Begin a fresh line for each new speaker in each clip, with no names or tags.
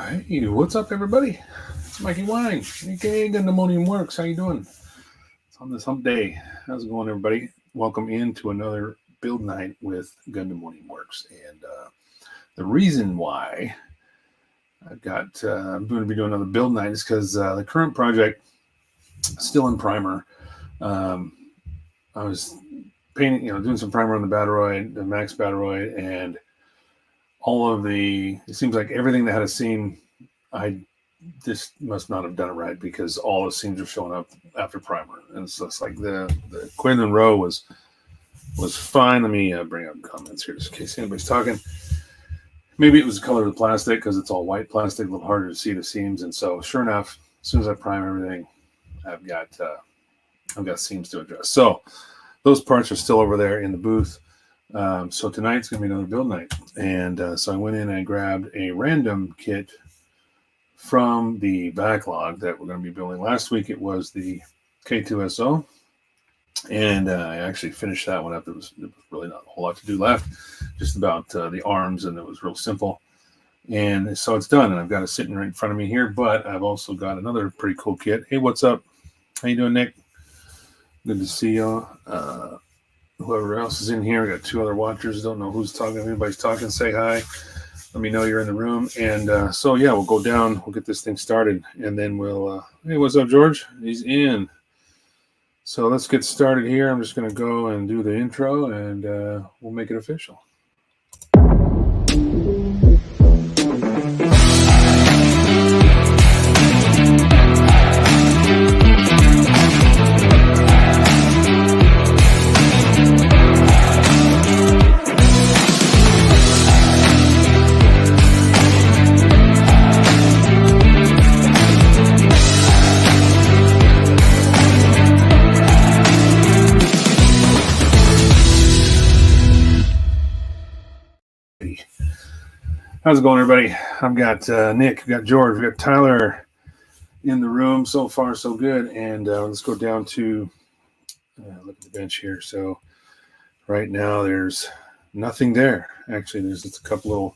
Hey, what's up, everybody? It's Mikey Wine, aka Gundamoniumworks. How you doing? It's on this hump day. How's it going, everybody? Welcome into another build night with Gundamoniumworks. And the reason why I'm going to be doing another build night is because the current project is still in primer. I was painting, doing some primer on the Battleroid, the Max Battleroid, and it seems like everything that had a seam, I just must not have done it right because all the seams are showing up after primer. And it's just like the Quinlan row was fine. Let me bring up comments here just in case anybody's talking. Maybe it was the color of the plastic because it's all white plastic, a little harder to see the seams. And so sure enough, as soon as I prime everything, I've got seams to address. So those parts are still over there in the booth. So tonight's going to be another build night. And so I went in and grabbed a random kit from the backlog that we're going to be building. Last week it was the K2SO. And I actually finished that one up. There was really not a whole lot to do left. Just about the arms, and it was real simple. And so it's done, and I've got it sitting right in front of me here. But I've also got another pretty cool kit. Hey, what's up? How you doing, Nick? Good to see you. Whoever else is in here, we got two other watchers. Don't know who's talking. If anybody's talking, say hi. Let me know you're in the room. And so, yeah, we'll go down. We'll get this thing started. And then we'll... hey, what's up, George? He's in. So let's get started here. I'm just going to go and do the intro, and we'll make it official. How's it going, everybody? I've got Nick, we've got George, we've got Tyler in the room. So far, so good. And let's go down to look at the bench here. So right now there's nothing there. Actually, there's just a couple little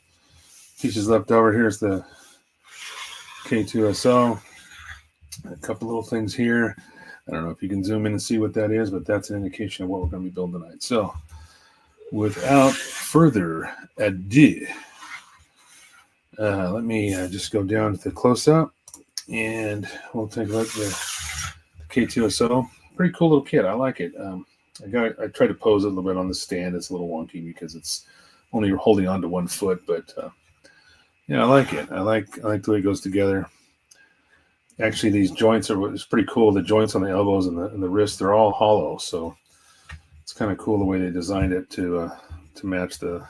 pieces left over. Here's the K2SO. A couple little things here. I don't know if you can zoom in and see what that is, but that's an indication of what we're going to be building tonight. So without further ado, let me just go down to the close-up, and we'll take a look at the K2SO. Pretty cool little kit. I like it. I tried to pose it a little bit on the stand. It's a little wonky because it's only holding on to 1 foot, but yeah, I like it. I like the way it goes together. Actually, these joints it's pretty cool. The joints on the elbows and the wrists, they're all hollow, so it's kind of cool the way they designed it to match the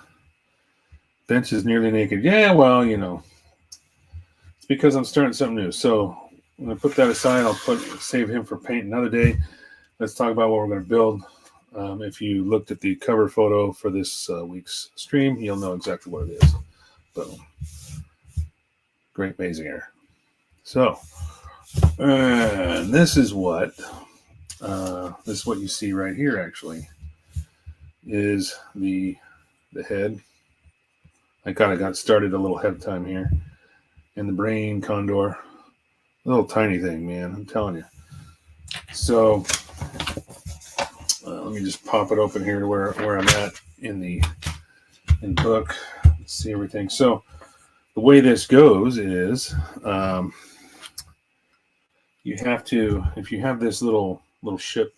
bench is nearly naked. Yeah, well, it's because I'm starting something new. So I'm going to put that aside. I'll save him for paint another day. Let's talk about what we're going to build. If you looked at the cover photo for this week's stream, you'll know exactly what it is. Boom. Great Mazinger. So, and this is what you see right here, actually, is the head. I kind of got started a little ahead of time here. And the brain condor. A little tiny thing, man. I'm telling you. So let me just pop it open here to where I'm at in the book. See everything. So the way this goes is you have to, if you have this little ship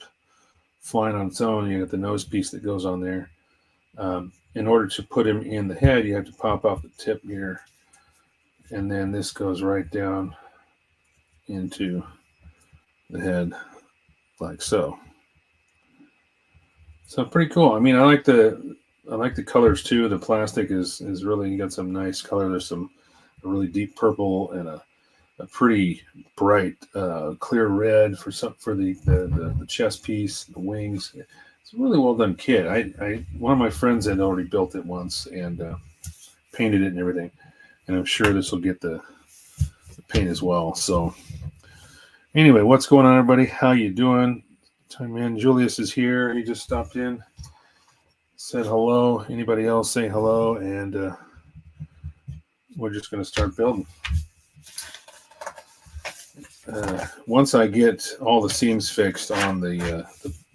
flying on its own, you got the nose piece that goes on there. In order to put him in the head, you have to pop off the tip here. And then this goes right down into the head like so. So pretty cool. I mean, I like the colors too. The plastic is really got some nice color. There's a really deep purple and a pretty bright clear red for the chest piece, the wings. It's a really well done kit. One of my friends had already built it once and painted it and everything, and I'm sure this will get the paint as well. So anyway, what's going on, everybody? How you doing? Time in. Julius is here. He just stopped in, said hello. Anybody else say hello? And we're just going to start building. once I get all the seams fixed on the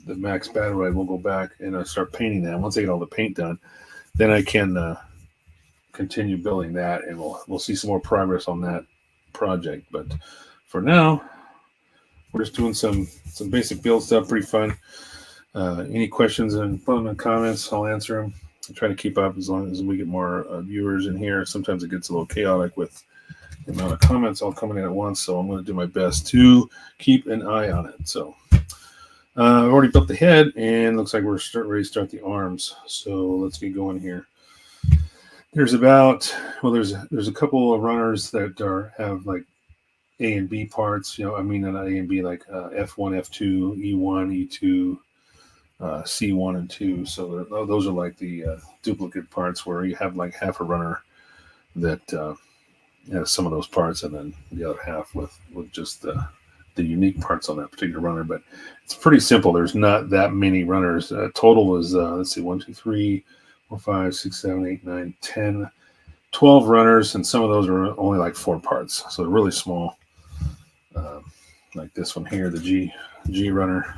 max battle ride, we'll go back and start painting that. Once I get all the paint done, then I can continue building that, and we'll see some more progress on that project. But for now, we're just doing some basic build stuff. Pretty fun. Any questions and put them in comments, I'll answer them. I try to keep up as long as we get more viewers in here. Sometimes it gets a little chaotic with the amount of comments all coming in at once, so I'm going to do my best to keep an eye on it. So I've already built the head, and looks like we're ready to start the arms. So let's get going here. There's there's a couple of runners that have like A and B parts. I mean not A and B, like F1, F2, E1, E2. C1 and 2, so those are like the duplicate parts where you have like half a runner that has some of those parts, and then the other half with just the unique parts on that particular runner. But it's pretty simple. There's not that many runners. Total is let's see, 1, 2, 3, 4, 5, 6, 7, 8, 9, 10, 12 runners, and some of those are only like 4 parts, so they're really small. Like this one here, the G runner.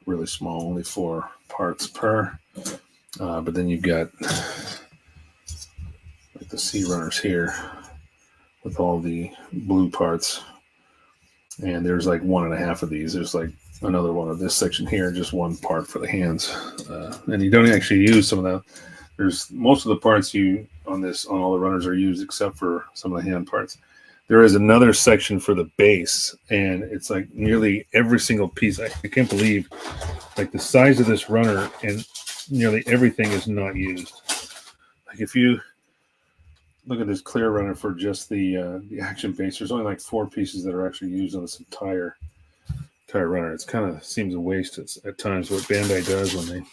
Really small, only 4 parts per. But then you've got like the C runners here with all the blue parts, and there's like 1.5 of these. There's like another one of this section here, just 1 part for the hands, and you don't actually use some of that. There's most of the parts on all the runners are used except for some of the hand parts. There is another section for the base, and it's like nearly every single piece. I can't believe, like, the size of this runner, and nearly everything is not used. Like, if you look at this clear runner for just the action base, there's only like 4 pieces that are actually used on this entire runner. It's kind of seems a waste at times what Bandai does when they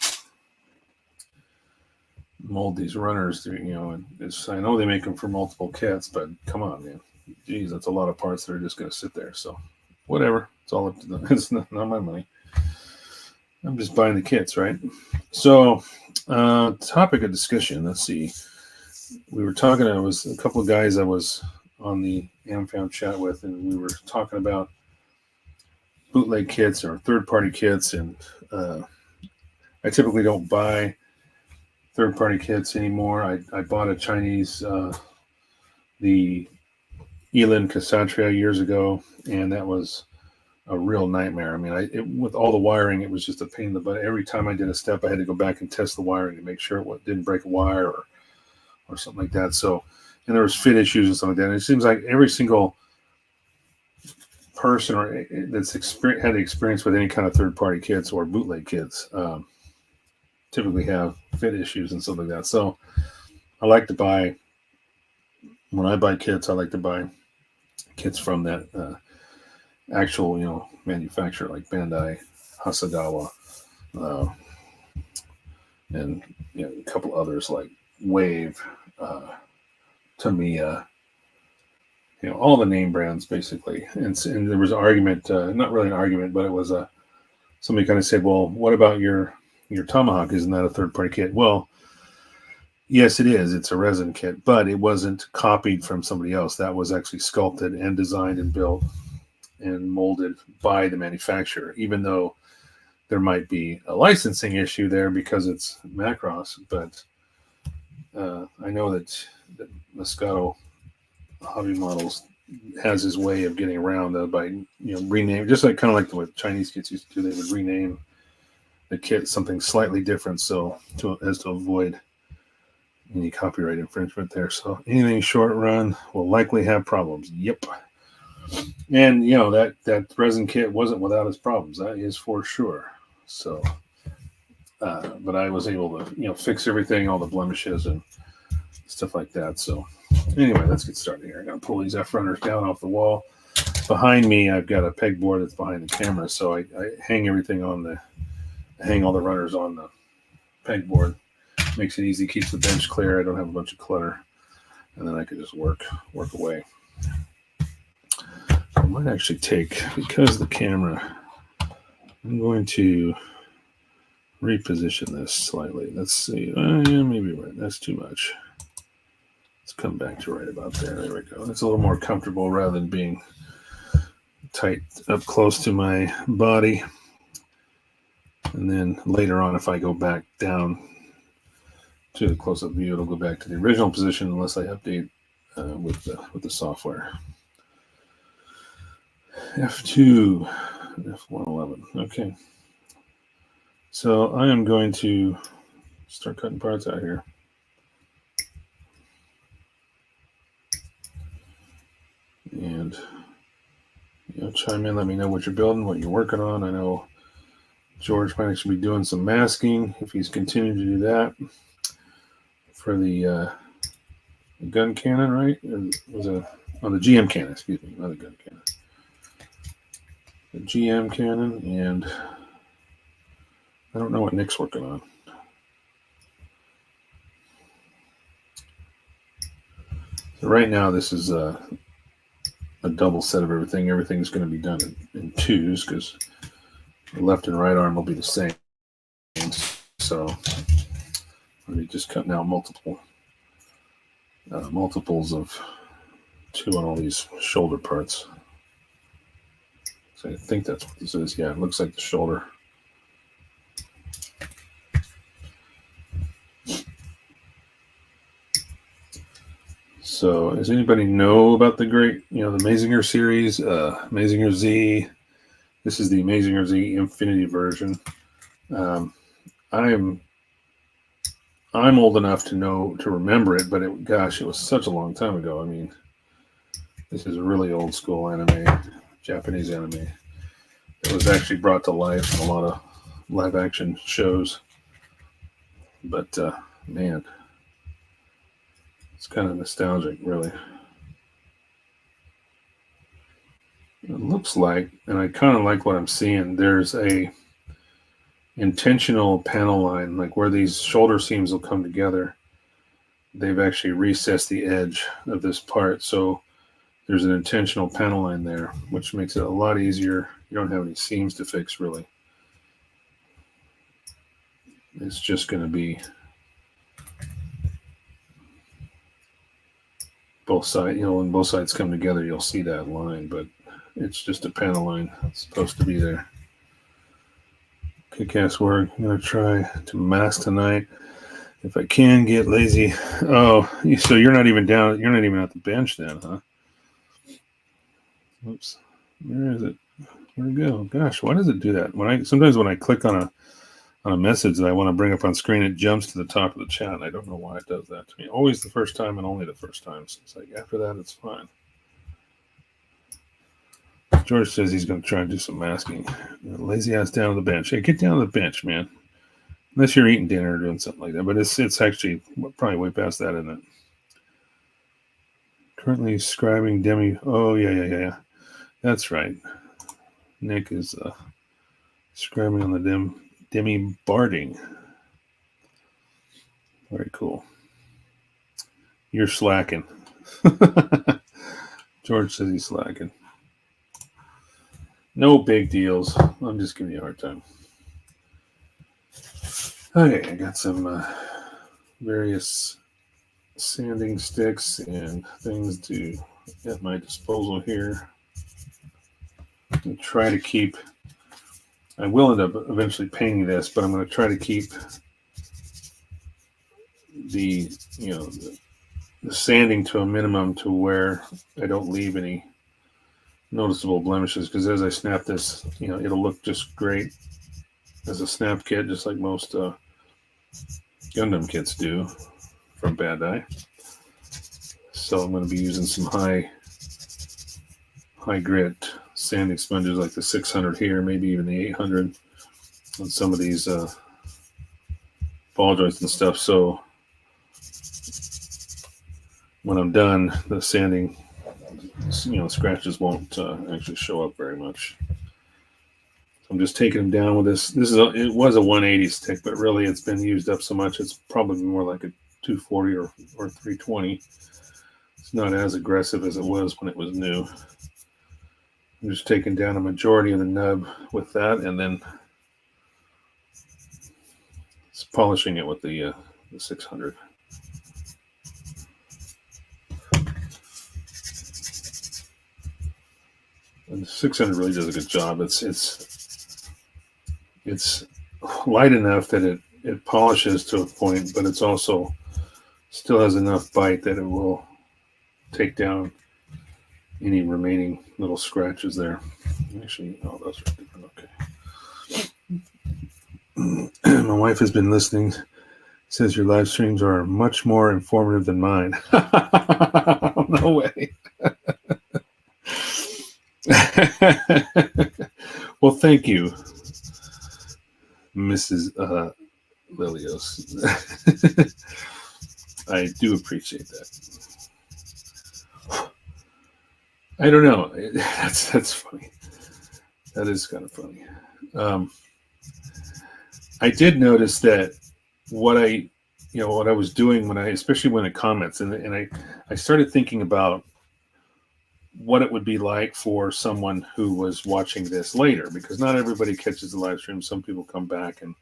mold these runners. And I know they make them for multiple kits, but come on, man. Geez, that's a lot of parts that are just going to sit there. So whatever, it's all up to them. It's not my money. I'm just buying the kits, right? So topic of discussion, let's see. We were talking, I was a couple of guys I was on the AmFam chat with, and we were talking about bootleg kits or third-party kits, and I typically don't buy third-party kits anymore. I bought a Chinese, the Elin Cassatria years ago, and that was a real nightmare. I mean, with all the wiring, it was just a pain in the butt. Every time I did a step, I had to go back and test the wiring to make sure it didn't break a wire or something like that. So, and there was fit issues and stuff like that. And it seems like every single person that's had experience with any kind of third-party kits or bootleg kits typically have fit issues and stuff like that. So I like to buy, when I buy kits, I like to buy kits from that actual, manufacturer, like Bandai, Hasagawa, and a couple others like Wave, Tamiya, all the name brands basically. And there was an argument, not really an argument, but it was somebody kind of said, well, what about your Tomahawk? Isn't that a third-party kit? Well, yes, it is. It's a resin kit, but it wasn't copied from somebody else. That was actually sculpted and designed and built and molded by the manufacturer, even though there might be a licensing issue there because it's Macross. But I know that Moscato Hobby Models has his way of getting around by rename, just like kind of like what Chinese kits used to do. They would rename the kit something slightly different, so as to avoid any copyright infringement there. So anything short run will likely have problems. Yep. And that resin kit wasn't without its problems. That is for sure. So but I was able to fix everything, all the blemishes and stuff like that. So anyway, let's get started here. I'm gonna pull these F runners down off the wall. Behind me I've got a pegboard that's behind the camera, so I hang everything hang all the runners on the pegboard. Makes it easy, keeps the bench clear. I don't have a bunch of clutter, and then I can just work away. I might actually take, because of the camera, I'm going to reposition this slightly. Let's see. Yeah, maybe right. That's too much. Let's come back to right about there. There we go. It's a little more comfortable rather than being tight up close to my body. And then later on, if I go back down to the close-up view, it'll go back to the original position unless I update with the software. F2, F111. Okay. So I am going to start cutting parts out here. And chime in, let me know what you're building, what you're working on. I know George might actually be doing some masking if he's continuing to do that for the gun cannon, right? It was the GM cannon, excuse me, not the gun cannon. The GM cannon, and I don't know what Nick's working on. So right now, this is a double set of everything. Everything's going to be done in twos because the left and right arm will be the same. So let me just cut now multiples of 2 on all these shoulder parts. So I think that's what this is. Yeah, it looks like the shoulder. So does anybody know about the Great, the Mazinger series, Mazinger Z? This is the Mazinger Z Infinity version. I'm old enough to remember it, but it was such a long time ago. I mean, this is a really old school anime, Japanese anime. It was actually brought to life in a lot of live action shows. But man, it's kind of nostalgic, really. It looks like, and I kind of like what I'm seeing, there's a intentional panel line, like where these shoulder seams will come together. They've actually recessed the edge of this part, so there's an intentional panel line there, which makes it a lot easier. You don't have any seams to fix, really. It's just going to be both sides, when both sides come together, you'll see that line, but it's just a panel line. It's supposed to be there. Kick-ass work. I'm going to try to mask tonight. If I can get lazy. Oh, so you're not even down. You're not even at the bench then, huh? Oops. Where is it? Where'd it go? Gosh, why does it do that? Sometimes when I click on a message that I want to bring up on screen, it jumps to the top of the chat. I don't know why it does that to me. Always the first time and only the first time. So it's like after that, it's fine. George says he's going to try and do some masking. Lazy ass down on the bench. Hey, get down on the bench, man. Unless you're eating dinner or doing something like that. But it's actually probably way past that, isn't it? Currently scribing Demi. Oh, yeah. That's right. Nick is scribing on the Demi Barding. Very cool. You're slacking. George says he's slacking. No big deals. I'm just giving you a hard time. Okay, I got some various sanding sticks and things at my disposal here. And try to keep. I will end up eventually painting this, but I'm going to try to keep the sanding to a minimum to where I don't leave any noticeable blemishes, because as I snap this, it'll look just great as a snap kit, just like most Gundam kits do from Bandai. So I'm going to be using some high grit sanding sponges like the 600 here, maybe even the 800 on some of these ball joints and stuff. So when I'm done, the sanding, scratches won't actually show up very much. So I'm just taking them down with this. It was a 180 stick, but really it's been used up so much, it's probably more like a 240 or 320. It's not as aggressive as it was when it was new. I'm just taking down a majority of the nub with that, and then it's polishing it with the 600. And the 600 really does a good job. It's light enough that it polishes to a point, but it's also still has enough bite that it will take down any remaining little scratches there. Actually, oh, those are different. Okay. My wife has been listening. Says your live streams are much more informative than mine. No way. Well, thank you, Mrs. Lilios. I do appreciate that. I don't know. That's funny. That is kind of funny. I did notice that what I was doing especially when it comments, and I started thinking about what it would be like for someone who was watching this later, because not everybody catches the live stream. Some people come back and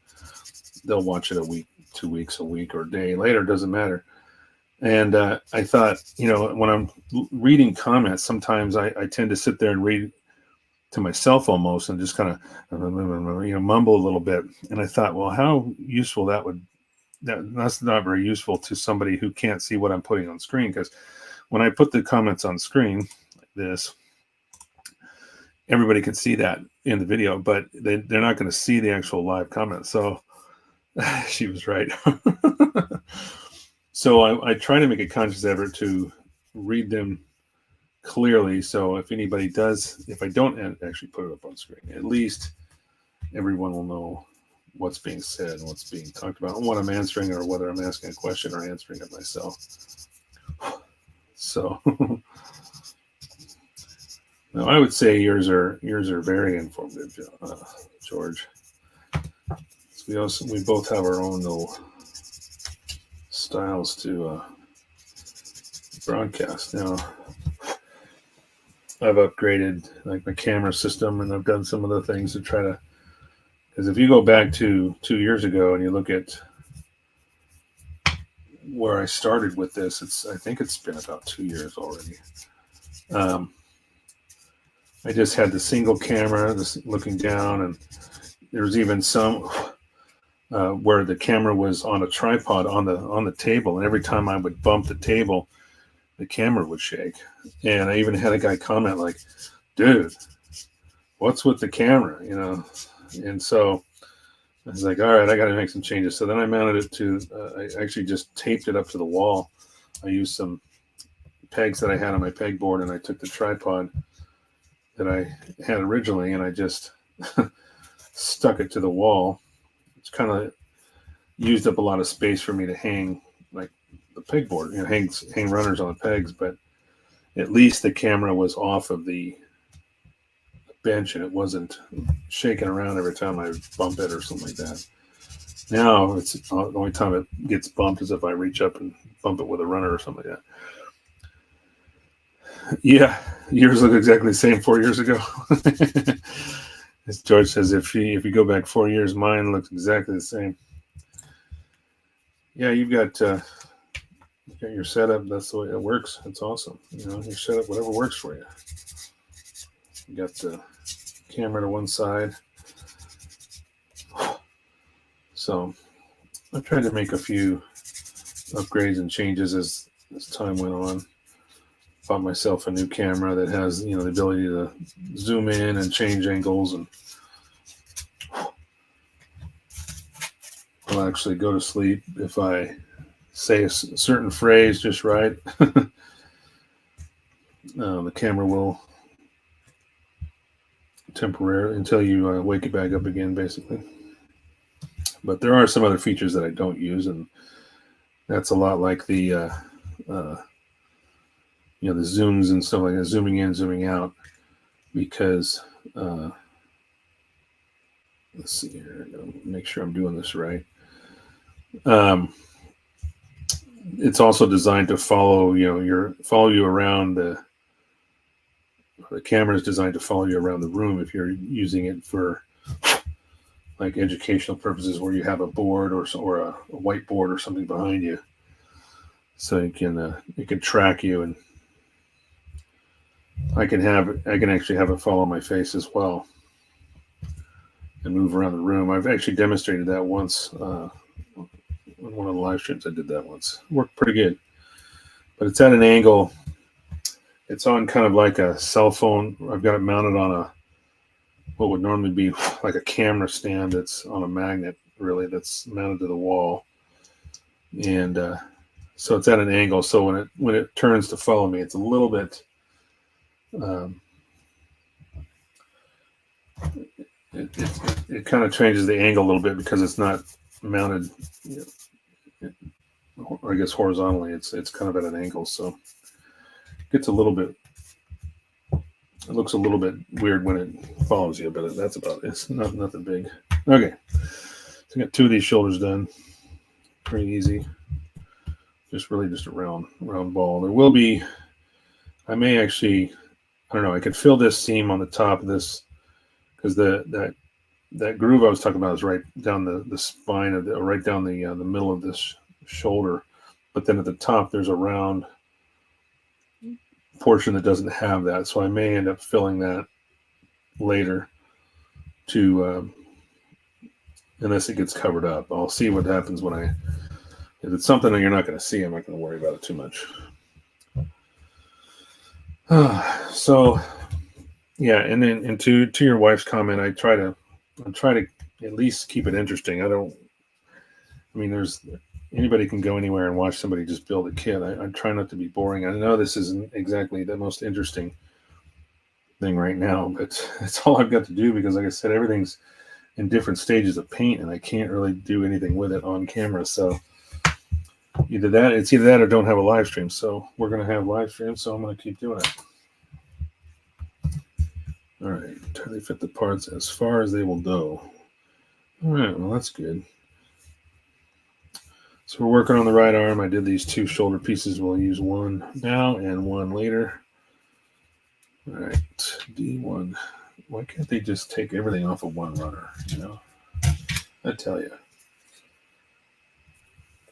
they'll watch it a week, 2 weeks, a week, or a day later. It doesn't matter. And I thought, when I'm reading comments, sometimes I tend to sit there and read to myself almost and just kind of, mumble a little bit. And I thought, well, how useful that's not very useful to somebody who can't see what I'm putting on screen. Because when I put the comments on screen like this, everybody can see that in the video, but they're not going to see the actual live comments. So she was right. So I try to make a conscious effort to read them clearly. So if anybody if I don't actually put it up on screen, at least everyone will know what's being said and what's being talked about and what I'm answering, or whether I'm asking a question or answering it myself. So no, I would say yours are very informative, George. We both have our own little styles to broadcast. Now I've upgraded like my camera system, and I've done some of the things to try to, because if you go back to 2 years ago and you look at where I started with this, I think it's been about 2 years already. I just had the single camera, this looking down, and there's even some where the camera was on a tripod on the table, and every time I would bump the table, the camera would shake. And I even had a guy comment like, "Dude, what's with the camera?" And so I was like, all right, I got to make some changes. So then I mounted it to, I actually just taped it up to the wall. I used some pegs that I had on my pegboard, and I took the tripod that I had originally, and I just stuck it to the wall. It's kind of used up a lot of space for me to hang like the pegboard, hang runners on the pegs, but at least the camera was off of the bench and it wasn't shaking around every time I bump it or something like that. Now it's the only time it gets bumped is if I reach up and bump it with a runner or something like that. Yeah, yours look exactly the same 4 years ago. As George says, if you go back 4 years, mine looks exactly the same. Yeah, you've got your setup. That's the way it works. It's awesome. Your setup, whatever works for you. You got the camera to one side. So I tried to make a few upgrades and changes as time went on. Bought myself a new camera that has, the ability to zoom in and change angles, and I'll actually go to sleep if I say a certain phrase just right. The camera will temporarily, until you wake it back up again, basically. But there are some other features that I don't use, and that's a lot like the the zooms and stuff like that, zooming in, zooming out, because let's see here, make sure I'm doing this right. It's also designed to follow you around. The camera is designed to follow you around the room if you're using it for like educational purposes, where you have a board or a whiteboard or something behind you, so it can track you. And I can actually have it follow my face as well and move around the room. I've actually demonstrated that once on one of the live streams. I did that once. Worked pretty good, but it's at an angle. It's on kind of like a cell phone. I've got it mounted on what would normally be like a camera stand that's on a magnet, really, that's mounted to the wall. And so it's at an angle. So when it turns to follow me, it's a little bit it kind of changes the angle a little bit because it's not mounted, I guess, horizontally. It's kind of at an angle, so it gets a little bit. It looks a little bit weird when it follows you, but that's about it. It's nothing big. Okay, so I got 2 of these shoulders done. Pretty easy. Just a round ball. There will be. I may actually. I don't know. I could fill this seam on the top of this because that groove I was talking about is right down the spine of right down the middle of this shoulder, but then at the top there's a round portion that doesn't have that, so I may end up filling that later to unless it gets covered up. I'll see what happens if it's something that you're not going to see. I'm not going to worry about it too much. So yeah, and then and to your wife's comment, I try to at least keep it interesting. There's anybody can go anywhere and watch somebody just build a kit. I try not to be boring. I know this isn't exactly the most interesting thing right now, but it's all I've got to do because, like I said, everything's in different stages of paint, and I can't really do anything with it on camera. So it's either that or don't have a live stream. So we're going to have live stream, so I'm going to keep doing it. All right, entirely fit the parts as far as they will go. All right, well, that's good. So we're working on the right arm. I did these 2 shoulder pieces. We'll use one now and one later. All right, D1. Why can't they just take everything off of one runner, I tell you.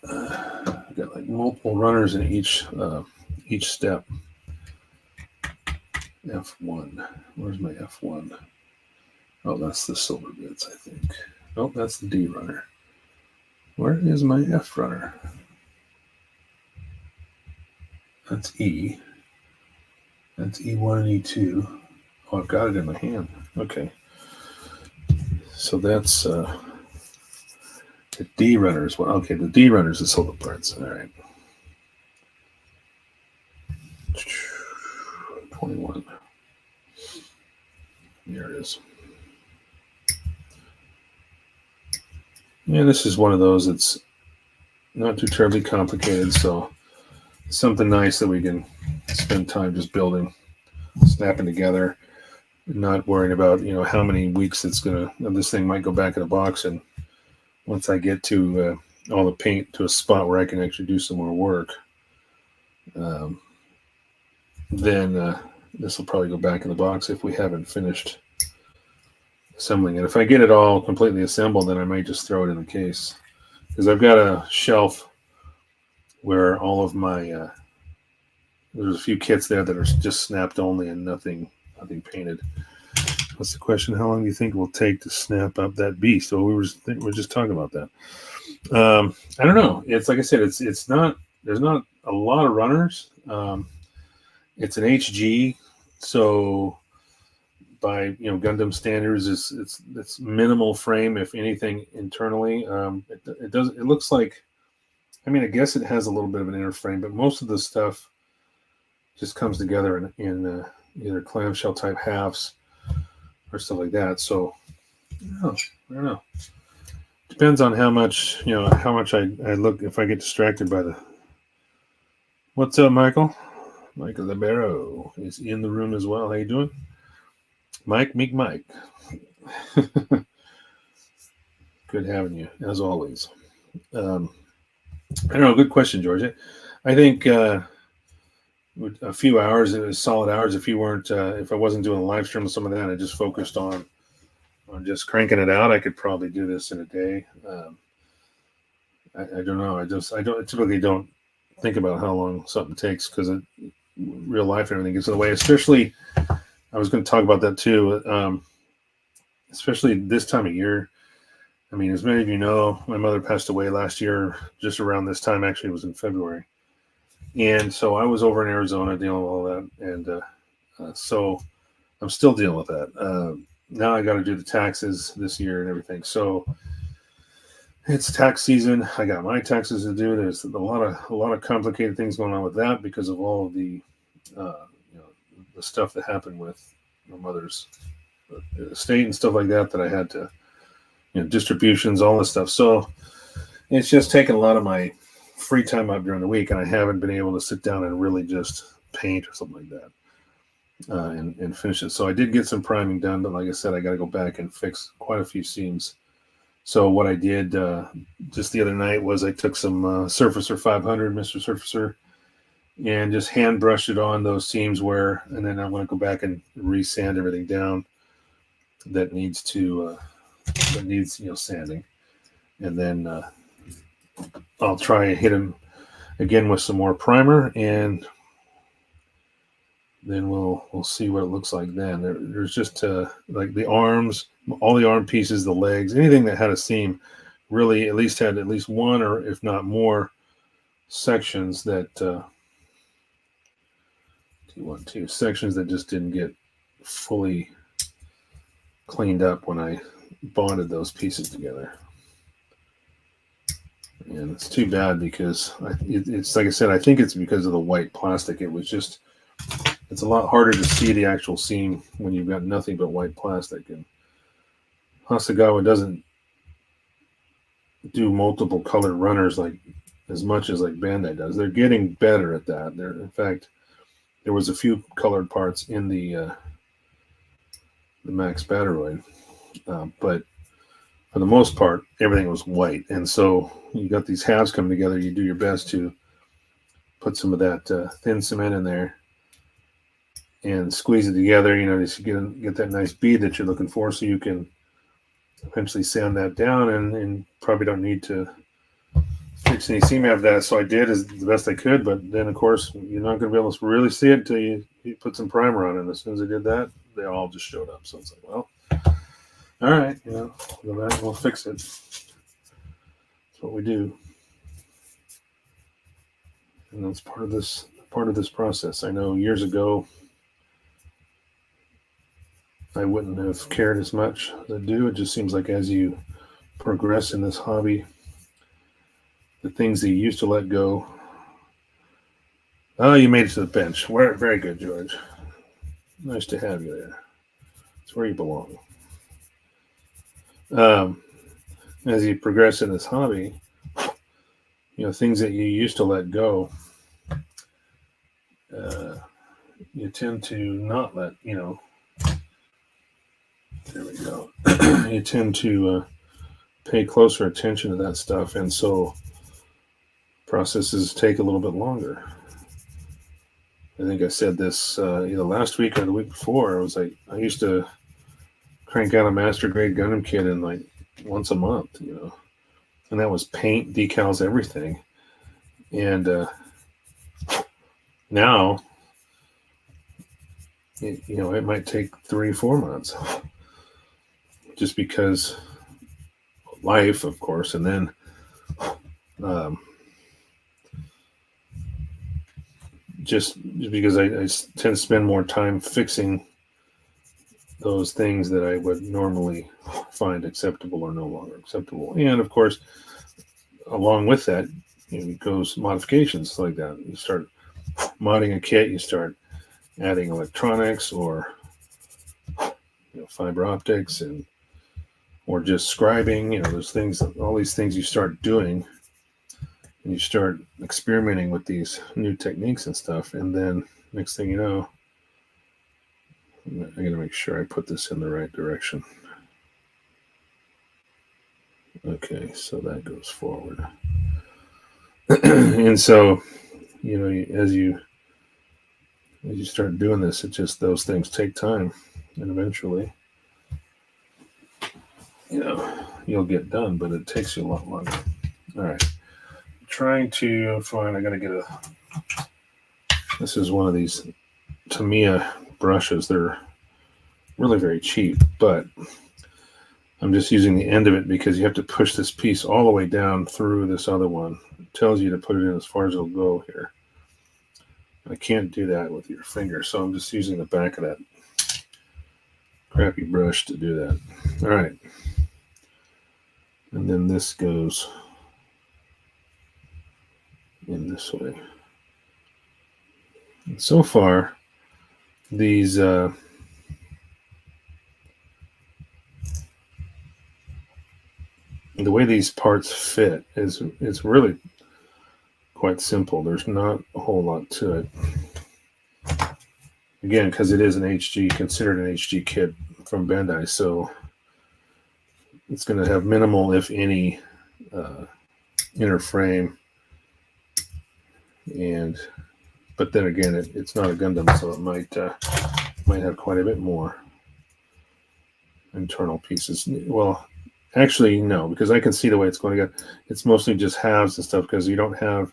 I've got like multiple runners in each step. F1. Where's my F1? Oh, that's the silver bits, I think. Oh, that's the D runner. Where is my F runner? That's E. That's E1 and E2. Oh, I've got it in my hand. Okay. So that's the D runner is what. Okay, the D runner is the silver parts. All right. 21. There it is. Yeah, this is one of those that's not too terribly complicated, so something nice that we can spend time just building, snapping together, not worrying about how many weeks this thing might go back in the box, and once I get to all the paint to a spot where I can actually do some more work, then this will probably go back in the box if we haven't finished assembling it. If I get it all completely assembled, then I might just throw it in the case, because I've got a shelf where all of my there's a few kits there that are just snapped only and nothing painted. What's the question? How long do you think it will take to snap up that beast? So we were just talking about that. I don't know. It's like I said, it's not, there's not a lot of runners. It's an HG, so by Gundam standards, it's minimal frame, if anything, internally. It looks like, I guess it has a little bit of an inner frame, but most of the stuff just comes together in either clamshell type halves or stuff like that. So I don't know. Depends on how much I look. If I get distracted by the. What's up, Michael? Michael Libero is in the room as well. How you doing? Mike. Good having you, as always. I don't know. Good question, George. I think a few hours, solid hours. If I wasn't doing a live stream with some of that, I just focused on just cranking it out, I could probably do this in a day. I don't know. I typically don't think about how long something takes, because real life and everything gets in the way. Especially, I was going to talk about that too. Especially this time of year. I mean, as many of you know, my mother passed away last year, just around this time. Actually, it was in February. And so I was over in Arizona dealing with all that. And so I'm still dealing with that. Now I got to do the taxes this year and everything. So it's tax season. I got my taxes to do. There's a lot of complicated things going on with that because of all of the, the stuff that happened with my mother's estate and stuff like that I had to, distributions, all this stuff. So it's just taken a lot of my free time up during the week, and I haven't been able to sit down and really just paint or something like that and finish it. So I did get some priming done, but like I said, I got to go back and fix quite a few seams. So what I did just the other night was I took some Surfacer 500, Mr. Surfacer, and just hand brushed it on those seams and then I want to go back and resand everything down that needs sanding, and then I'll try and hit them again with some more primer, and then we'll see what it looks like then. There's just like the arms, all the arm pieces, the legs, anything that had a seam really at least had at least one or if not more sections that sections that just didn't get fully cleaned up when I bonded those pieces together. And it's too bad because it's like I said, I think it's because of the white plastic. It's a lot harder to see the actual seam when you've got nothing but white plastic. And Hasegawa doesn't do multiple colored runners like as much as like Bandai does. They're getting better at that. In fact, there was a few colored parts in the Max Battoroid, but for the most part, everything was white. And so you got these halves coming together. You do your best to put some of that thin cement in there and squeeze it together, to get that nice bead that you're looking for, so you can eventually sand that down and probably don't need to fix any seam after that. So I did as the best I could, but then of course you're not going to be able to really see it until you put some primer on it. And as soon as I did that, they all just showed up. So it's like, well, all right, go back and we'll fix it. That's what we do. And that's part of this process. I know years ago I wouldn't have cared as much as I do. It just seems like as you progress in this hobby, the things that you used to let go. Oh, you made it to the bench. Very good, George. Nice to have you there. It's where you belong. As you progress in this hobby, things that you used to let go, you tend to not let, there we go. You tend to pay closer attention to that stuff, and so processes take a little bit longer. I think I said this either last week or the week before. I was like, I used to crank out a master grade Gundam kit in like once a month, and that was paint, decals, everything. And now, it might take 3-4 months, just because life, of course, and then just because I tend to spend more time fixing those things that I would normally find acceptable or no longer acceptable. And of course, along with that, goes modifications like that. You start modding a kit, you start adding electronics or fiber optics or just scribing. There's things, all these things you start doing, and you start experimenting with these new techniques and stuff. And then next thing you know, I'm going to make sure I put this in the right direction. Okay, so that goes forward. And so, as you start doing this, it's just those things take time, and eventually, you'll get done, but it takes you a lot longer. All right. Trying to find, I got to get This is one of these Tamiya brushes. They're really very cheap, but I'm just using the end of it because you have to push this piece all the way down through this other one. It tells you to put it in as far as it'll go here. I can't do that with your finger, so I'm just using the back of that crappy brush to do that. All right. And then this goes in this way. And so far, these the way these parts fit is really quite simple. There's not a whole lot to it. Again, because it is an HG, considered an HG kit from Bandai, so it's going to have minimal, if any, inner frame. But then again, it's not a Gundam, so it might have quite a bit more internal pieces. Well, actually, no, because I can see the way it's going to go. It's mostly just halves and stuff because you don't have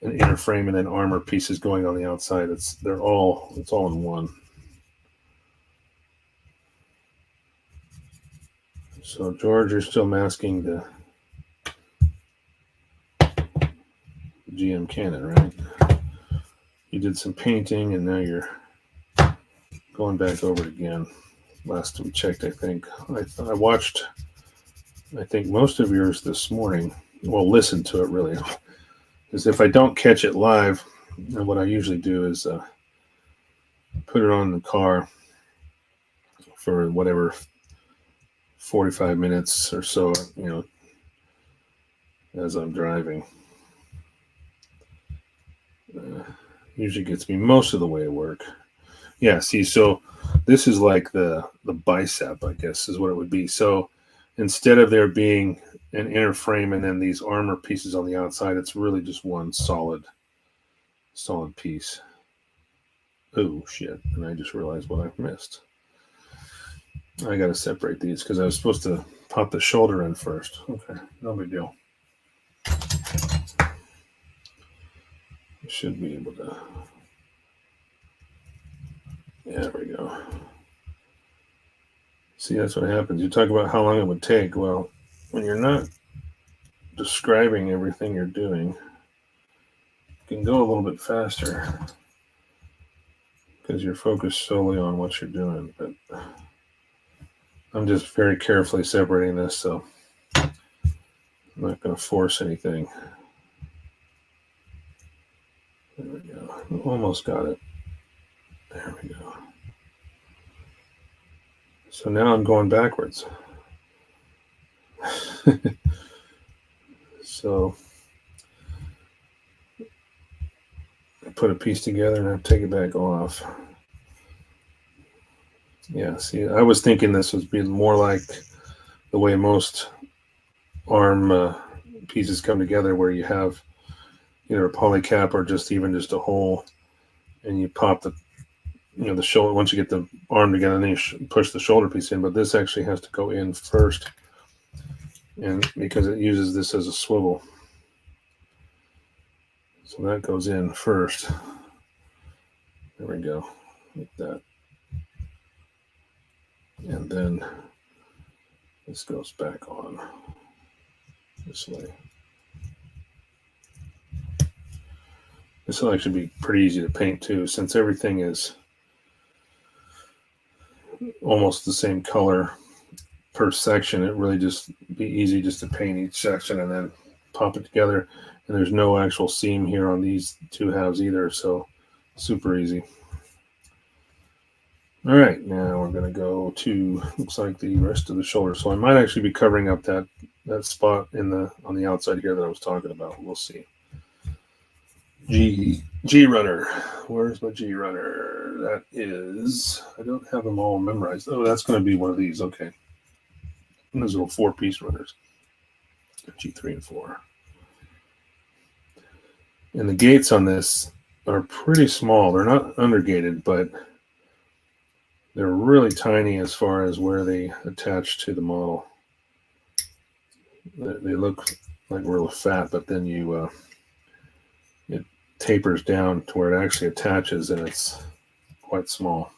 an inner frame and then armor pieces going on the outside. It's all in one. So George, you're still masking the GM cannon, right? You did some painting and now you're going back over it again. Last we checked, I think. I watched, I think, most of yours this morning. Well, listened to it, really. Because if I don't catch it live, what I usually do is put it on the car for whatever 45 minutes or so, as I'm driving. Usually gets me most of the way to work. Yeah, see, so this is like the bicep, I guess, is what it would be. So instead of there being an inner frame and then these armor pieces on the outside, it's really just one solid piece. Oh, shit. And I just realized what I've missed. I got to separate these because I was supposed to pop the shoulder in first. Okay, no big deal. I should be able to. Yeah, there we go. See, that's what happens. You talk about how long it would take. Well, when you're not describing everything you're doing, it can go a little bit faster because you're focused solely on what you're doing. But I'm just very carefully separating this, so I'm not going to force anything. There we go. Almost got it. There we go. So now I'm going backwards. So I put a piece together and I take it back off. Yeah, see, I was thinking this was being more like the way most arm pieces come together, where you have either a polycap or just a hole, and you pop the shoulder. Once you get the arm together, then you push the shoulder piece in. But this actually has to go in first, and because it uses this as a swivel, so that goes in first. There we go, like that, and then this goes back on this way. This will actually be pretty easy to paint too, since everything is almost the same color per section. It really just be easy just to paint each section and then pop it together. And there's no actual seam here on these two halves either, so super easy. All right, now we're going to go to, looks like, the rest of the shoulder. So I might actually be covering up that spot on the outside here that I was talking about. We'll see. G runner. Where's my G runner? That is, I don't have them all memorized. Oh, that's going to be one of these. Okay. And those little 4-piece runners. G3 and 4. And the gates on this are pretty small. They're not undergated, but they're really tiny as far as where they attach to the model. They look like real fat, but then tapers down to where it actually attaches, and it's quite small.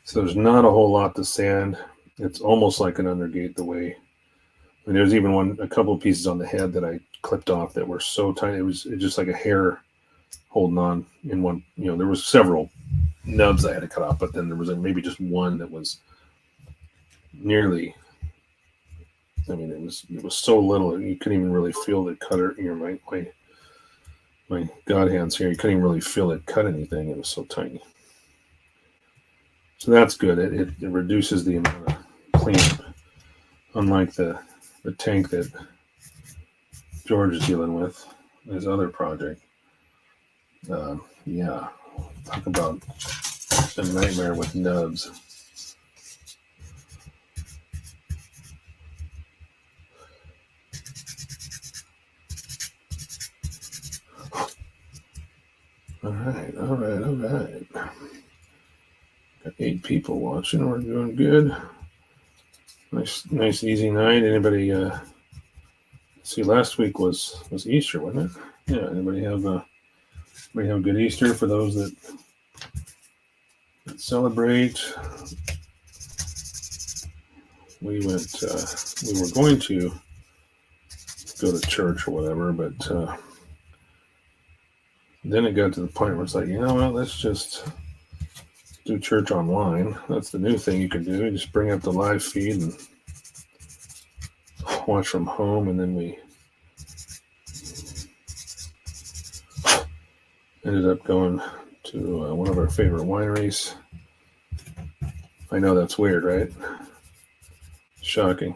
So there's not a whole lot to sand. It's almost like an undergate the way. I mean, there's even a couple of pieces on the head that I clipped off that were so tiny. It was just like a hair holding on in one. There was several nubs I had to cut off, but then there was maybe just one that was nearly. I mean, it was so little you couldn't even really feel the cutter. My God hands here, you couldn't even really feel it cut anything. It was so tiny. So that's good. It reduces the amount of cleanup, unlike the tank that George is dealing with, his other project. Yeah, talk about a nightmare with nubs. All right. Got 8 people watching. We're doing good. Nice, easy night. Anybody? See, last week was Easter, wasn't it? Yeah. Anybody have a good Easter for those that celebrate? We went. We were going to go to church or whatever, but then it got to the point where it's like, let's just do church online. That's the new thing you can do. You just bring up the live feed and watch from home, and then we ended up going to one of our favorite wineries. I know that's weird, right? Shocking.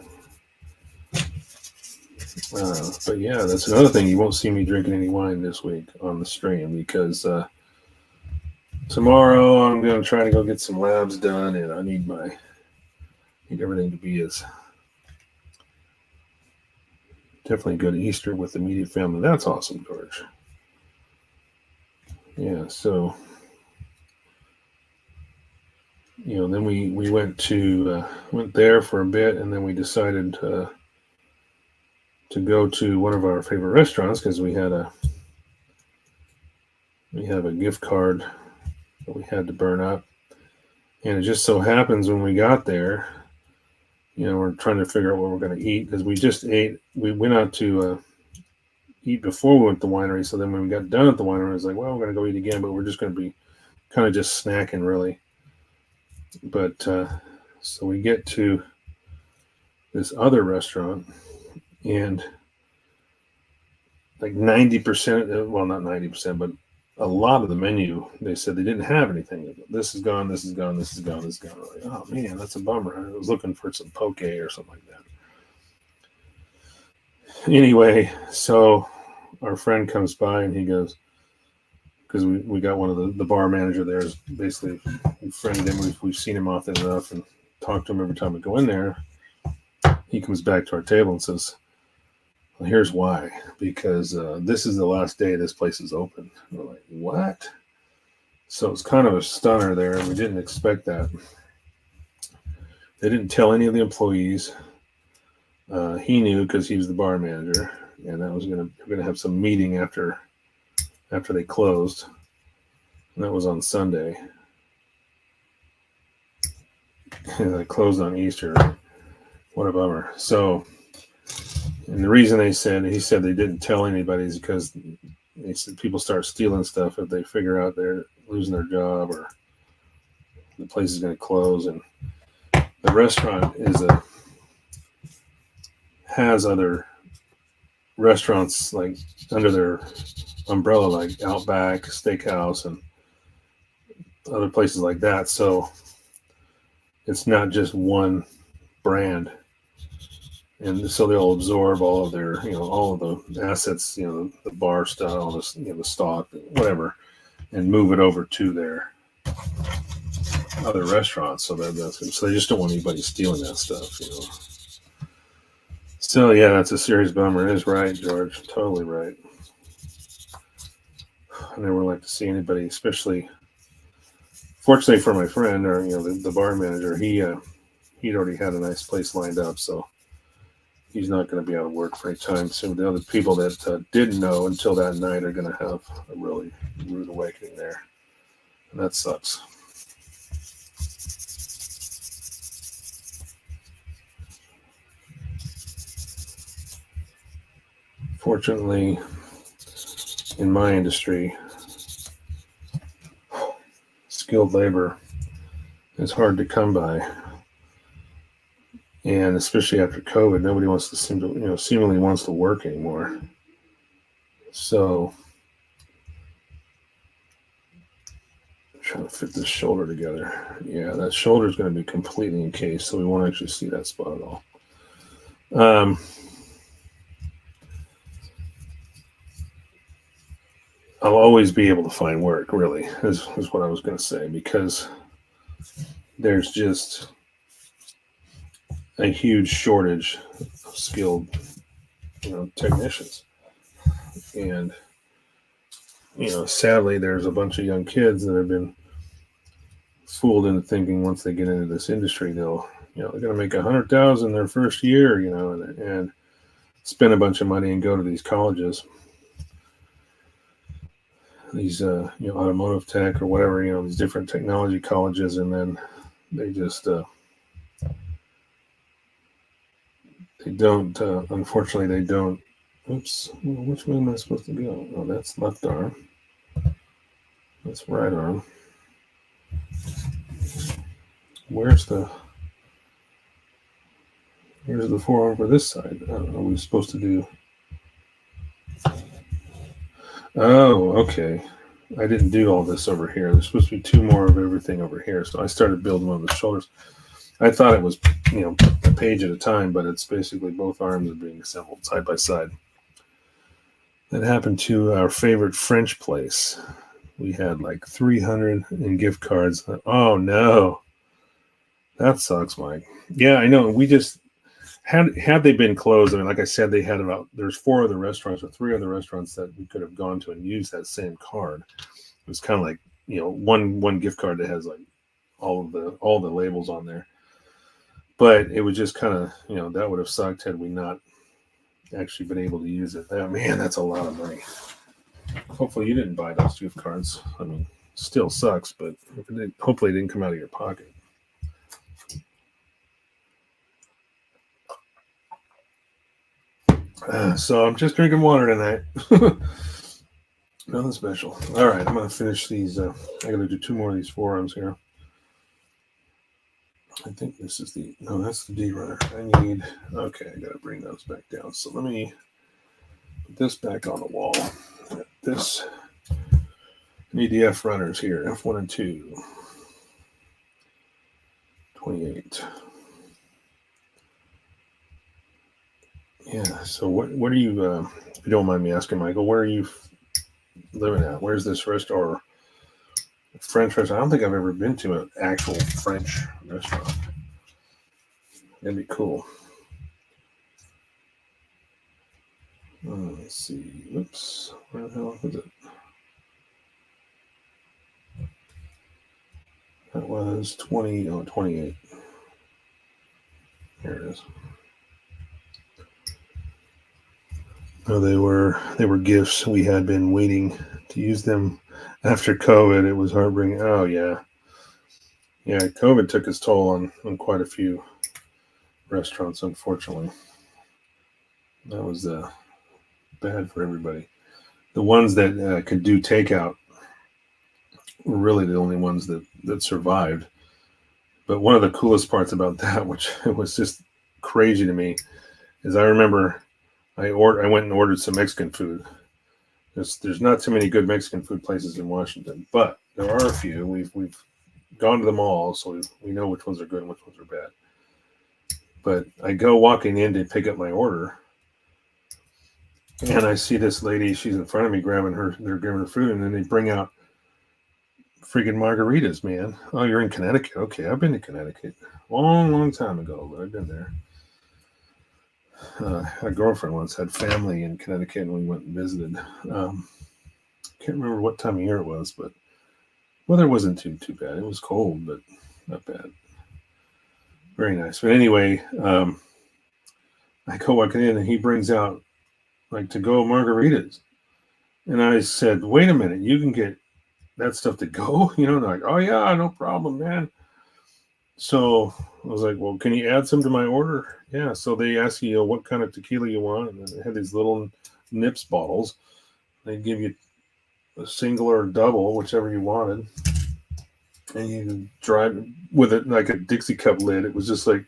But yeah, that's another thing. You won't see me drinking any wine this week on the stream because tomorrow I'm going to try to go get some labs done, and I need everything to be as definitely a good Easter with the immediate family. That's awesome, George. Yeah, so then we went there for a bit, and then we decided to go to one of our favorite restaurants because we have a gift card that we had to burn up, and it just so happens when we got there, we're trying to figure out what we're going to eat because we just ate. We went out to eat before we went to the winery, so then when we got done at the winery, I was like, well, we're going to go eat again, but we're just going to be kind of just snacking really. But so we get to this other restaurant, and like 90%, well, not 90%, but a lot of the menu, they said they didn't have anything. This is gone, this is gone, this is gone, this is gone. Like, oh man, that's a bummer. I was looking for some poke or something like that. Anyway, so our friend comes by and he goes, because we got one of the bar manager there is basically we friended him. We've seen him often enough and talked to him every time we go in there. He comes back to our table and says, well, here's why, because this is the last day this place is open. We're like, what? So it's kind of a stunner there, and we didn't expect that. They didn't tell any of the employees. He knew because he was the bar manager, and that was we're gonna have some meeting after they closed, and that was on Sunday. And they closed on Easter. What a bummer. So. And the reason he said they didn't tell anybody is because they said people start stealing stuff if they figure out they're losing their job or the place is going to close. And the restaurant has other restaurants like under their umbrella, like Outback Steakhouse and other places like that. So it's not just one brand. And so they'll absorb all of their, all of the assets, the bar style, the stock, whatever, and move it over to their other restaurants. So so they just don't want anybody stealing that stuff, So yeah, that's a serious bummer. It is right, George. Totally right. I never like to see anybody, especially. Fortunately for my friend, or the bar manager, he'd already had a nice place lined up, so. he's not going to be out of work for any time soon. The other people that didn't know until that night are going to have a really rude awakening there. And that sucks. Fortunately, in my industry, skilled labor is hard to come by. And especially after COVID, nobody wants to seemingly wants to work anymore. So I'm trying to fit this shoulder together. Yeah, that shoulder is going to be completely encased, so we won't actually see that spot at all. I'll always be able to find work, really, is what I was going to say, because there's just a huge shortage of skilled, technicians. And, sadly, there's a bunch of young kids that have been fooled into thinking once they get into this industry, they're going to make $100,000 their first year, and spend a bunch of money and go to these colleges, these automotive tech or whatever, these different technology colleges, and then they just they don't unfortunately they don't. Oops, which way am I supposed to go? Oh, that's left arm. That's right arm. Where's the forearm for this side? Are we supposed to do? Oh, okay. I didn't do all this over here. There's supposed to be two more of everything over here. So I started building one of the shoulders. I thought it was, a page at a time, but it's basically both arms are being assembled side by side. That happened to our favorite French place. We had like 300 in gift cards. Oh, no. That sucks, Mike. Yeah, I know. We just, had they been closed, I mean, like I said, there's 4 other restaurants or 3 other restaurants that we could have gone to and used that same card. It was kind of like, one gift card that has like all the labels on there. But it was just kind of, that would have sucked had we not actually been able to use it. Oh, man, that's a lot of money. Hopefully you didn't buy those gift cards. I mean, still sucks, but hopefully it didn't come out of your pocket. So I'm just drinking water tonight. Nothing special. All right, I'm going to finish these. I got to do 2 more of these forearms here. I think this is that's the D runner. Okay, I got to bring those back down. So let me put this back on the wall. This need the F runners here, F1 and 2. 28. Yeah, so what are you, if you don't mind me asking, Michael, where are you living at? Where's this restaurant? French restaurant? I don't think I've ever been to an actual French restaurant. That'd be cool. Let's see. Oops. Where the hell was it? That was 28. Here it is. No, they were gifts. We had been waiting to use them after COVID. It was heartbreaking. Oh yeah. Yeah, COVID took its toll on quite a few restaurants, unfortunately. That was bad for everybody. The ones that could do takeout were really the only ones that survived. But one of the coolest parts about that, which was just crazy to me, is I remember I went and ordered some Mexican food. There's not too many good Mexican food places in Washington, but there are a few. We've gone to them all, so we know which ones are good and which ones are bad. But I go walking in to pick up my order, and I see this lady. She's in front of me they're grabbing her food, and then they bring out freaking margaritas, man. Oh, you're in Connecticut? Okay, I've been to Connecticut long time ago, but I've been there. A girlfriend once had family in Connecticut, and we went and visited. Can't remember what time of year it was, but weather wasn't too bad. It was cold, but not bad. Very nice. But anyway, I go walking in and he brings out like to-go margaritas. And I said, wait a minute, you can get that stuff to go? And they're like, oh yeah, no problem, man. So I was like, well, can you add some to my order? Yeah. So they ask you, what kind of tequila you want. And they had these little Nips bottles. They give you a single or a double, whichever you wanted. And you drive with it like a Dixie cup lid. It was just like,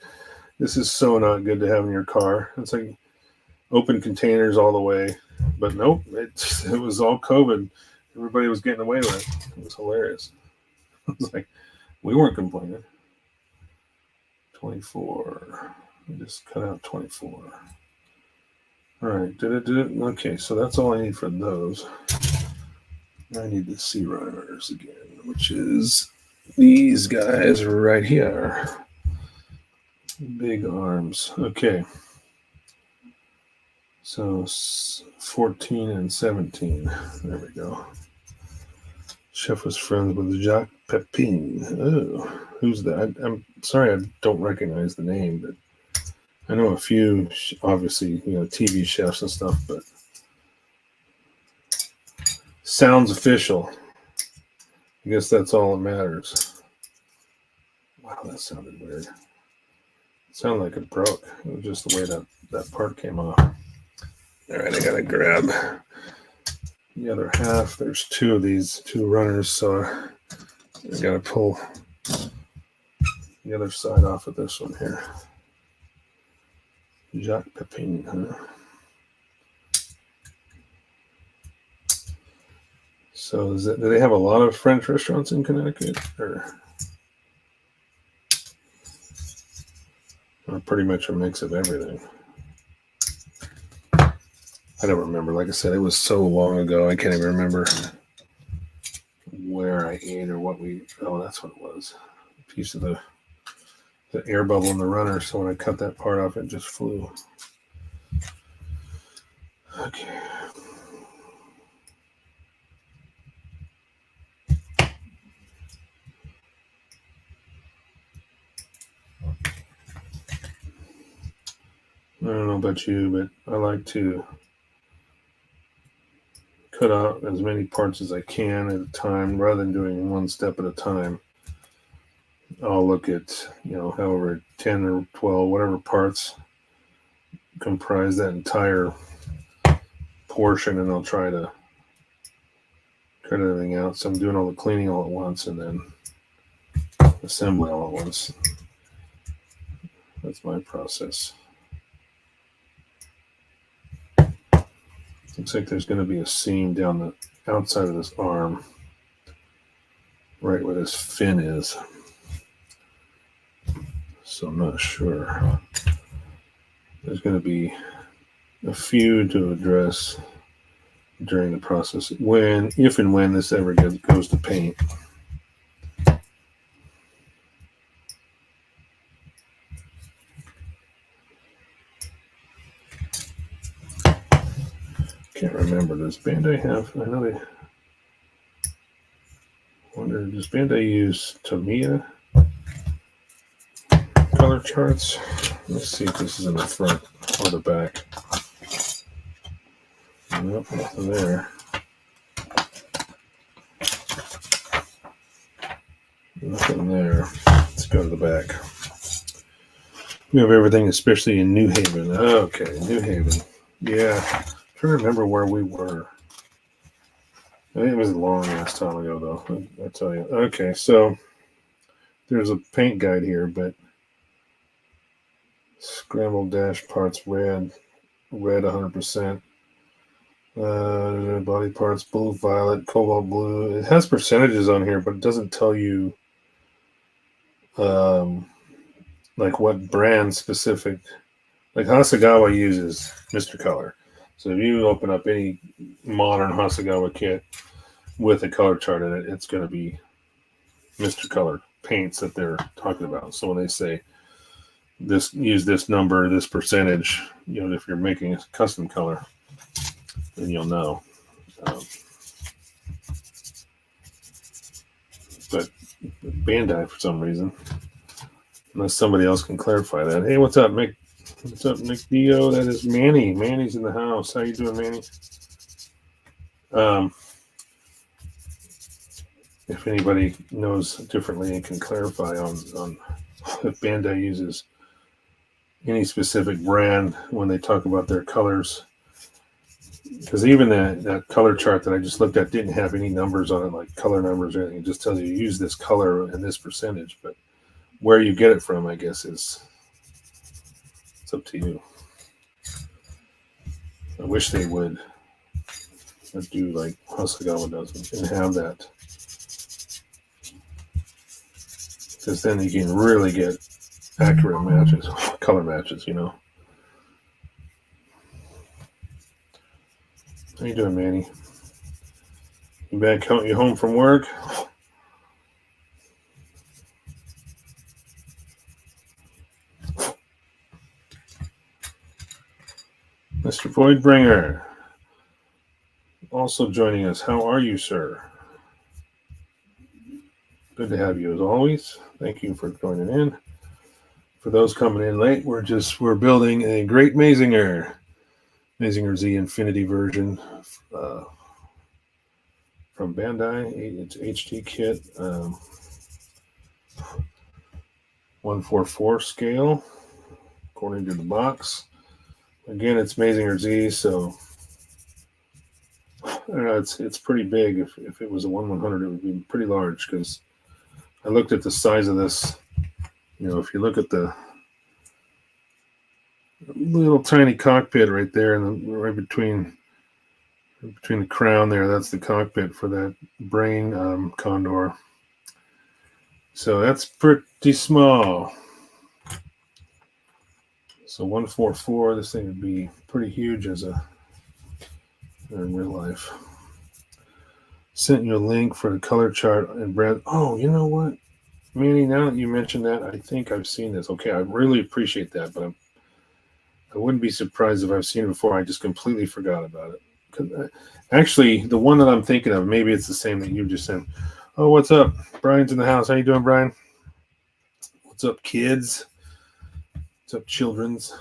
this is so not good to have in your car. It's like open containers all the way. But nope, it was all COVID. Everybody was getting away with it. It was hilarious. It was like, we weren't complaining. 24. I just cut out 24. All right, did it? Okay, so that's all I need for those. I need the C runners again, which is these guys right here. Big arms. Okay. So 14 and 17. There we go. Chef was friends with Jacques Pepin. Oh, who's that? I'm sorry, I don't recognize the name, but I know a few, obviously, TV chefs and stuff, but sounds official. I guess that's all that matters. Wow, that sounded weird. It sounded like it broke. It was just the way that part came off. All right, I gotta grab the other half. There's two of these, two runners, so I gotta pull the other side off of this one here. Jacques Pepin, huh? So do they have a lot of French restaurants in Connecticut, or pretty much a mix of everything? I don't remember. Like I said, it was so long ago. I can't even remember where I ate or what we. Oh, that's what it was. A piece of the air bubble in the runner. So when I cut that part off, it just flew. Okay. I don't know about you, but I like to cut out as many parts as I can at a time rather than doing one step at a time. I'll look at, however 10 or 12, whatever parts comprise that entire portion, and I'll try to cut everything out. So I'm doing all the cleaning all at once and then assembly all at once. That's my process. Looks like there's going to be a seam down the outside of this arm, right where this fin is. So I'm not sure. There's going to be a few to address during the process, if and when this ever goes to paint. Can't remember. Does Bandai have? I know they. Wonder, does Bandai use Tamiya color charts? Let's see if this is in the front or the back. Nope, nothing there. Nothing there. Let's go to the back. We have everything, especially in New Haven. Okay, New Haven. Yeah. I'm trying to remember where we were. I think it was a long ass time ago, though. I tell you. Okay, so there's a paint guide here, but scrambled dash parts red 100%. Body parts blue, violet, cobalt blue. It has percentages on here, but it doesn't tell you like what brand specific. Like Hasegawa uses Mr. Color. So if you open up any modern Hasegawa kit with a color chart in it, it's going to be Mr. Color paints that they're talking about. So when they say use this number, this percentage, if you're making a custom color, then you'll know. But Bandai, for some reason, unless somebody else can clarify that. Hey, what's up, Mick? What's up, Nick Dio? That is Manny. Manny's in the house. How you doing, Manny? If anybody knows differently and can clarify on if Bandai uses any specific brand when they talk about their colors, because even that color chart that I just looked at didn't have any numbers on it, like color numbers or anything. It just tells you use this color and this percentage, but where you get it from, I guess, it's up to you. I wish they would do like Hasegawa does and have that, because then you can really get accurate matches, color matches, you know. How you doing, Manny? You back? You home from work? Mr. Voidbringer, also joining us. How are you, sir? Good to have you as always. Thank you for joining in. For those coming in late, we're building a Great Mazinger Z Infinity version from Bandai. It's HD kit, 1/4 scale, according to the box. Again, it's Mazinger Z, so I don't know, it's pretty big. If it was a 1/100, it would be pretty large, because I looked at the size of this. You know, if you look at the little tiny cockpit right there, and right between the crown there, that's the cockpit for that brain condor. So that's pretty small. So 1/4, this thing would be pretty huge in real life. Sent you a link for the color chart and brand. Oh, you know what, Manny? Now that you mentioned that, I think I've seen this. Okay, I really appreciate that, but I wouldn't be surprised if I've seen it before. I just completely forgot about it. Actually, the one that I'm thinking of, maybe it's the same that you just sent. Oh, what's up? Brian's in the house. How you doing, Brian? What's up, kids? What's up, children's?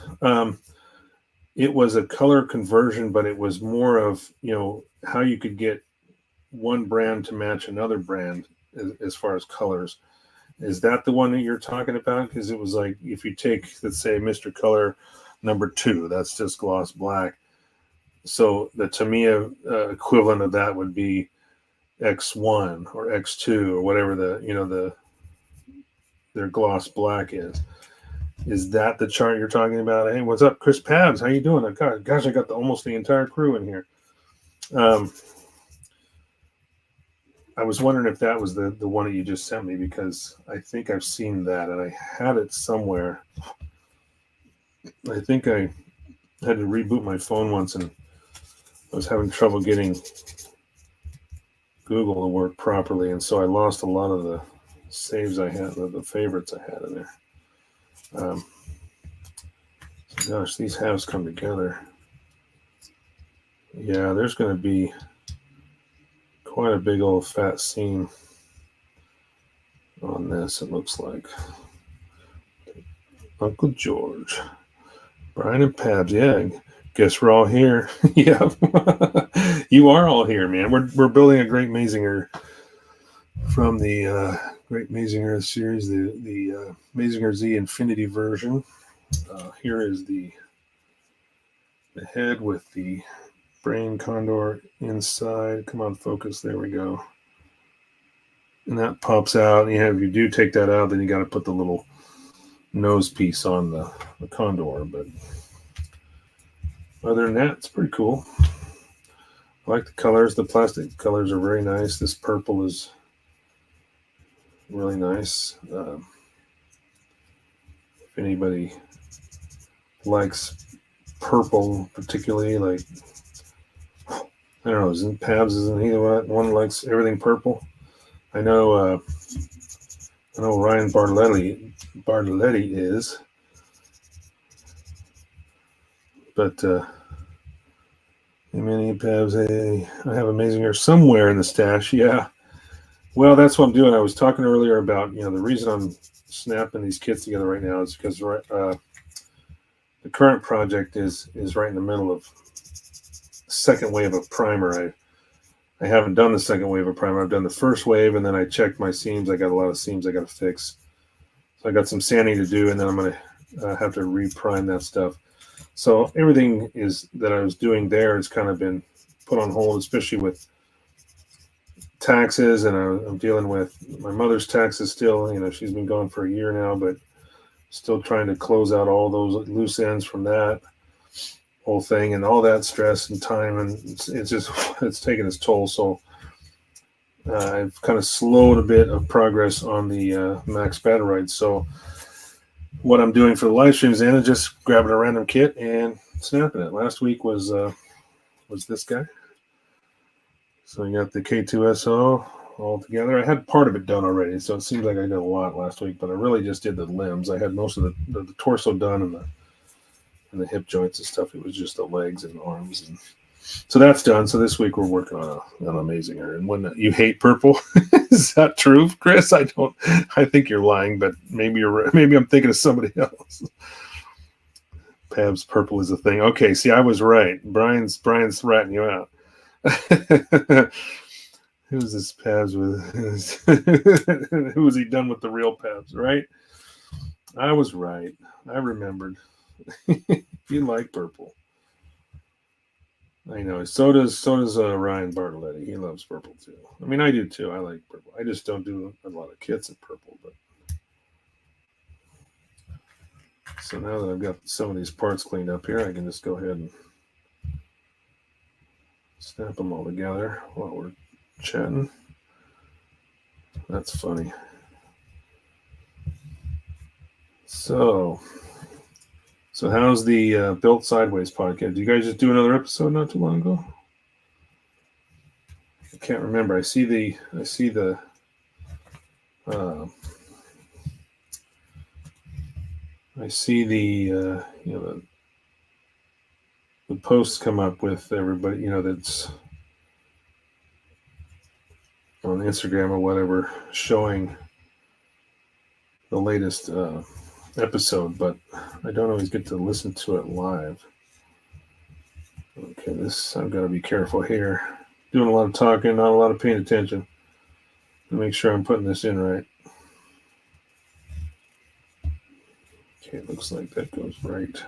It was a color conversion, but it was more of, you know, how you could get one brand to match another brand as far as colors. Is that the one that you're talking about? Because it was like, if you take, let's say, Mr. Color number 2, that's just gloss black. So the Tamiya equivalent of that would be X1 or X2 or whatever their gloss black is. Is that the chart you're talking about? Hey, what's up, Chris Pabs? How you doing? Gosh, I got almost the entire crew in here. I was wondering if that was the one that you just sent me, because I think I've seen that and I had it somewhere. I think I had to reboot my phone once, and I was having trouble getting Google to work properly, and so I lost a lot of the saves I had, the favorites I had in there. So gosh, these halves come together. Yeah, there's going to be quite a big old fat seam on this, it looks like. Uncle George. Brian and Pabs, yeah. Guess we're all here. Yeah. You are all here, man. We're building a Great Mazinger from the Great Mazinger series, the Mazinger Z Infinity version. Here is the head with the brain condor inside. Come on, focus. There we go. And that pops out. And if you do take that out, then you got to put the little nose piece on the condor. But other than that, it's pretty cool. I like the colors. The plastic colors are very nice. This purple is really nice. If anybody likes purple particularly, like, I don't know, Pabs isn't either one likes everything purple. I know Ryan Bartletti is, but many Pabs, I have a Mazinger somewhere in the stash. Yeah, well, that's what I'm doing. I was talking earlier about, the reason I'm snapping these kits together right now is because the current project is right in the middle of the second wave of primer. I haven't done the second wave of primer. I've done the first wave, and then I checked my seams. I got a lot of seams I got to fix. So I got some sanding to do, and then I'm going to have to reprime that stuff. So everything that I was doing there has kind of been put on hold, especially with taxes, and I'm dealing with my mother's taxes still. She's been gone for a year now, but still trying to close out all those loose ends from that whole thing, and all that stress and time, and it's taken its toll. So I've kind of slowed a bit of progress on the Max battle rides. So what I'm doing for the live streams is just grabbing a random kit and snapping it. Last week was this guy. So I got the K2SO all together. I had part of it done already, so it seems like I did a lot last week, but I really just did the limbs. I had most of the torso done and the hip joints and stuff. It was just the legs and arms, and so that's done. So this week we're working on an Mazinger. And when you hate purple, is that true, Chris? I think you're lying, but maybe I'm thinking of somebody else. Pab's purple is a thing. Okay, see, I was right. Brian's ratting you out. Who's this Pabs with? Who was he done with the real Pabs, right? I was right. I remembered. You like purple. I know. So does Ryan Bartoletti. He loves purple too. I mean, I do too. I like purple. I just don't do a lot of kits in purple. But so now that I've got some of these parts cleaned up here, I can just go ahead and snap them all together while we're chatting. That's funny. So how's the Built Sideways podcast? Did you guys just do another episode not too long ago? I can't remember. I see the the posts come up with everybody, that's on Instagram or whatever, showing the latest episode, but I don't always get to listen to it live. Okay, I've got to be careful here. Doing a lot of talking, not a lot of paying attention. To make sure I'm putting this in right. Okay, it looks like that goes right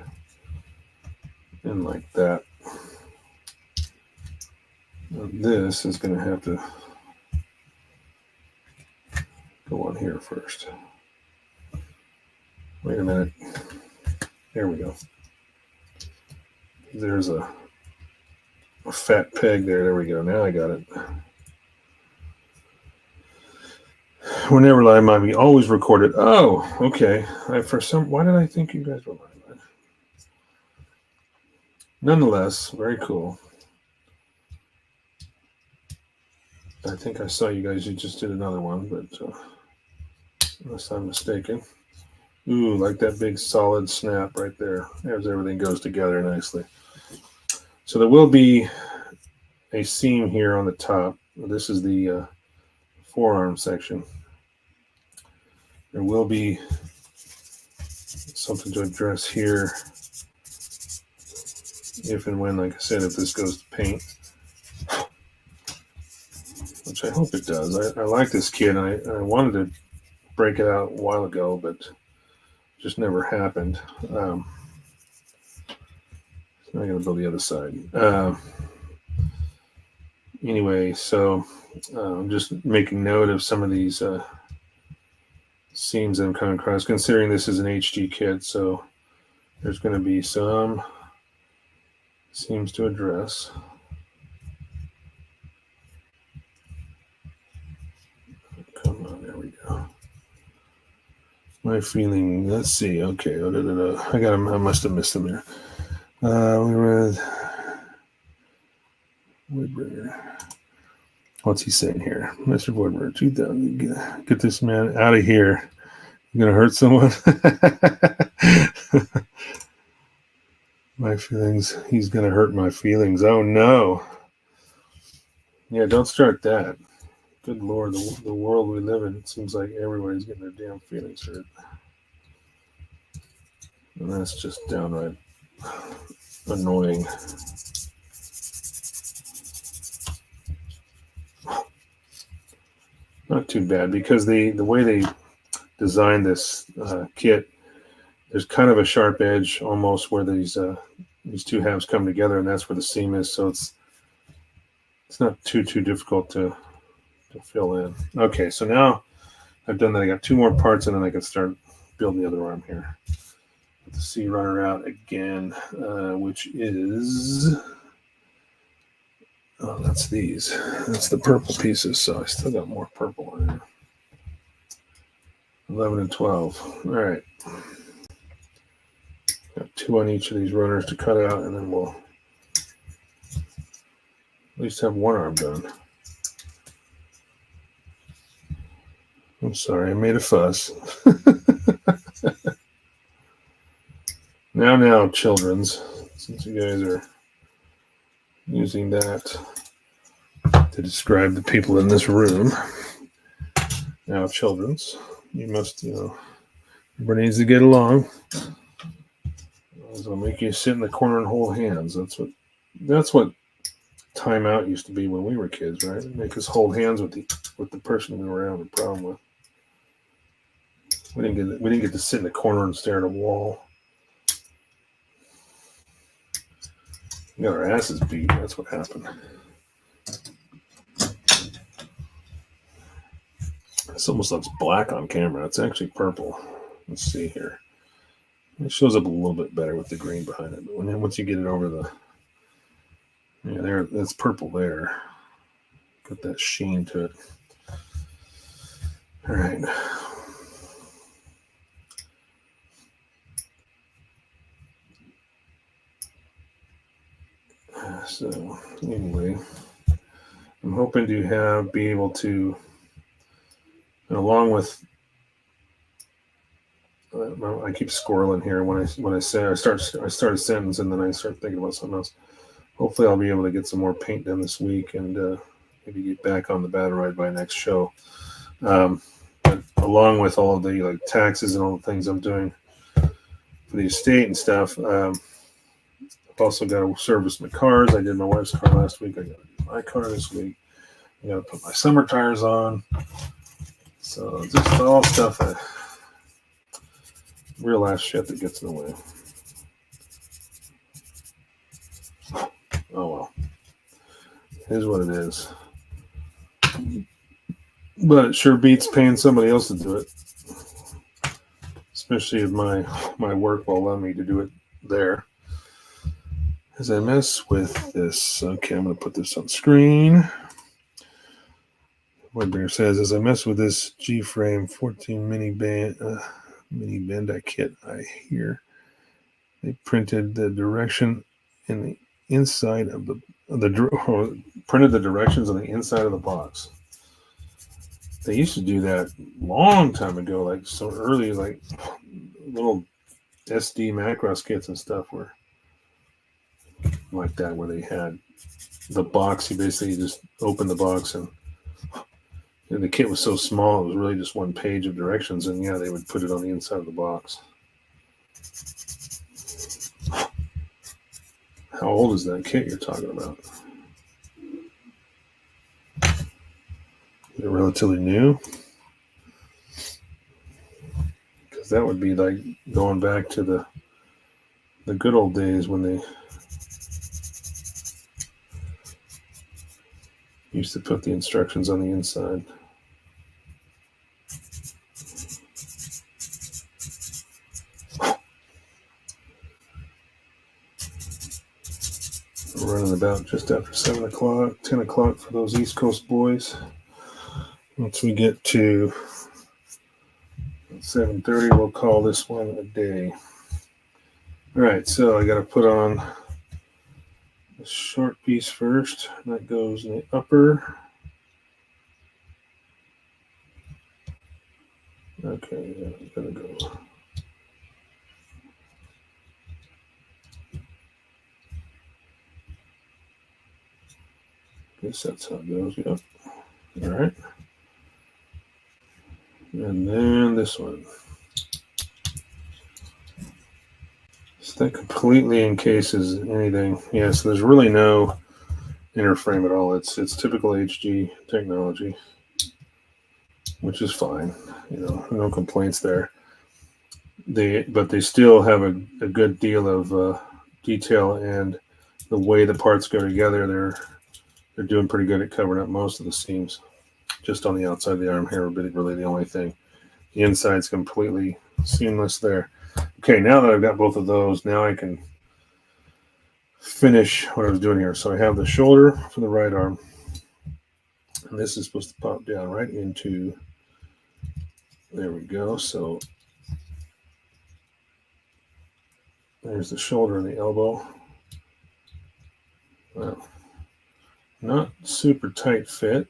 in like that. Now this is going to have to go on here first. Wait a minute. There we go. There's a fat peg there. There we go. Now I got it. Whenever live might be always recorded. Oh, okay. Why did I think you guys were live? Nonetheless, very cool. I think I saw you guys. You just did another one, but unless I'm mistaken. Ooh, like that big solid snap right there. There's everything goes together nicely. So there will be a seam here on the top. This is the forearm section. There will be something to address here if and when, like I said, if this goes to paint, which I hope it does. I like this kit. I wanted to break it out a while ago, but just never happened. So I'm going to build the other side. Anyway, so I'm just making note of some of these seams that I'm coming across, considering this is an HG kit, so there's going to be some seams to address. Come on, there we go. My feeling, let's see, okay, I must have missed them there. We read Woodburger. What's he saying here? Mr. Woodburger, 2000, get this man out of here. You're going to hurt someone? My feelings, he's going to hurt my feelings. Oh, no. Yeah, don't start that. Good Lord, the world we live in, it seems like everybody's getting their damn feelings hurt. And that's just downright annoying. Not too bad, because the way they designed this kit, there's kind of a sharp edge almost where these two halves come together, and that's where the seam is. So it's not too difficult to fill in. Okay, so now I've done that. I got two more parts, and then I can start building the other arm here. Put the C runner out again, which is, oh, that's these. That's the purple pieces. So I still got more purple in there. 11 and 12. All right. Got two on each of these runners to cut out, and then we'll at least have one arm done. I'm sorry, I made a fuss. Now, children's, since you guys are using that to describe the people in this room. Now, children's, you must, everybody needs to get along. It'll make you sit in the corner and hold hands. That's what timeout used to be when we were kids, right? Make us hold hands with the person we were having a problem with. We didn't get to sit in the corner and stare at a wall. We got our asses beat. That's what happened. This almost looks black on camera. It's actually purple. Let's see here. It shows up a little bit better with the green behind it. But once you get it over there, that's purple there. Got that sheen to it. All right. So anyway, I'm hoping to be able to, along with, I keep squirreling here when I say I start a sentence and then I start thinking about something else. Hopefully I'll be able to get some more paint done this week and maybe get back on the battle ride by next show. But along with all of the taxes and all the things I'm doing for the estate and stuff, I've also got to service my cars. I did my wife's car last week. I got to do my car this week. I got to put my summer tires on. So just all stuff that real ass shit that gets in the way. Oh well. Here's what it is. But it sure beats paying somebody else to do it. Especially if my work will allow me to do it there. As I mess with this, okay, I'm going to put this on screen. Webbear says, as I mess with this G-frame 14 mini Bandai kit, I hear they printed the direction in the inside of printed the directions on the inside of the box. They used to do that long time ago, so early, little SD Macross kits and stuff were like that, where they had the box. You basically just open the box and the kit was so small, it was really just one page of directions, and yeah, they would put it on the inside of the box. How old is that kit you're talking about? Is it relatively new? Because that would be like going back to the good old days when they used to put the instructions on the inside. We're running about just after 7 o'clock, 10 o'clock for those East Coast boys. Once we get to 7:30, we'll call this one a day. All right, so I got to put on a short piece first. That goes in the upper. Okay, that's going to go. Guess that's how it goes, yep. All right. And then this one. So that completely encases anything. Yeah, so there's really no inner frame at all. It's typical HG technology, which is fine. No complaints there. But they still have a good deal of detail, and the way the parts go together, they're doing pretty good at covering up most of the seams. Just on the outside of the arm here, but really the only thing. The inside's completely seamless there. Okay, now that I've got both of those, now I can finish what I was doing here. So I have the shoulder for the right arm, and this is supposed to pop down right into, there we go. So there's the shoulder and the elbow. Well, not super tight fit.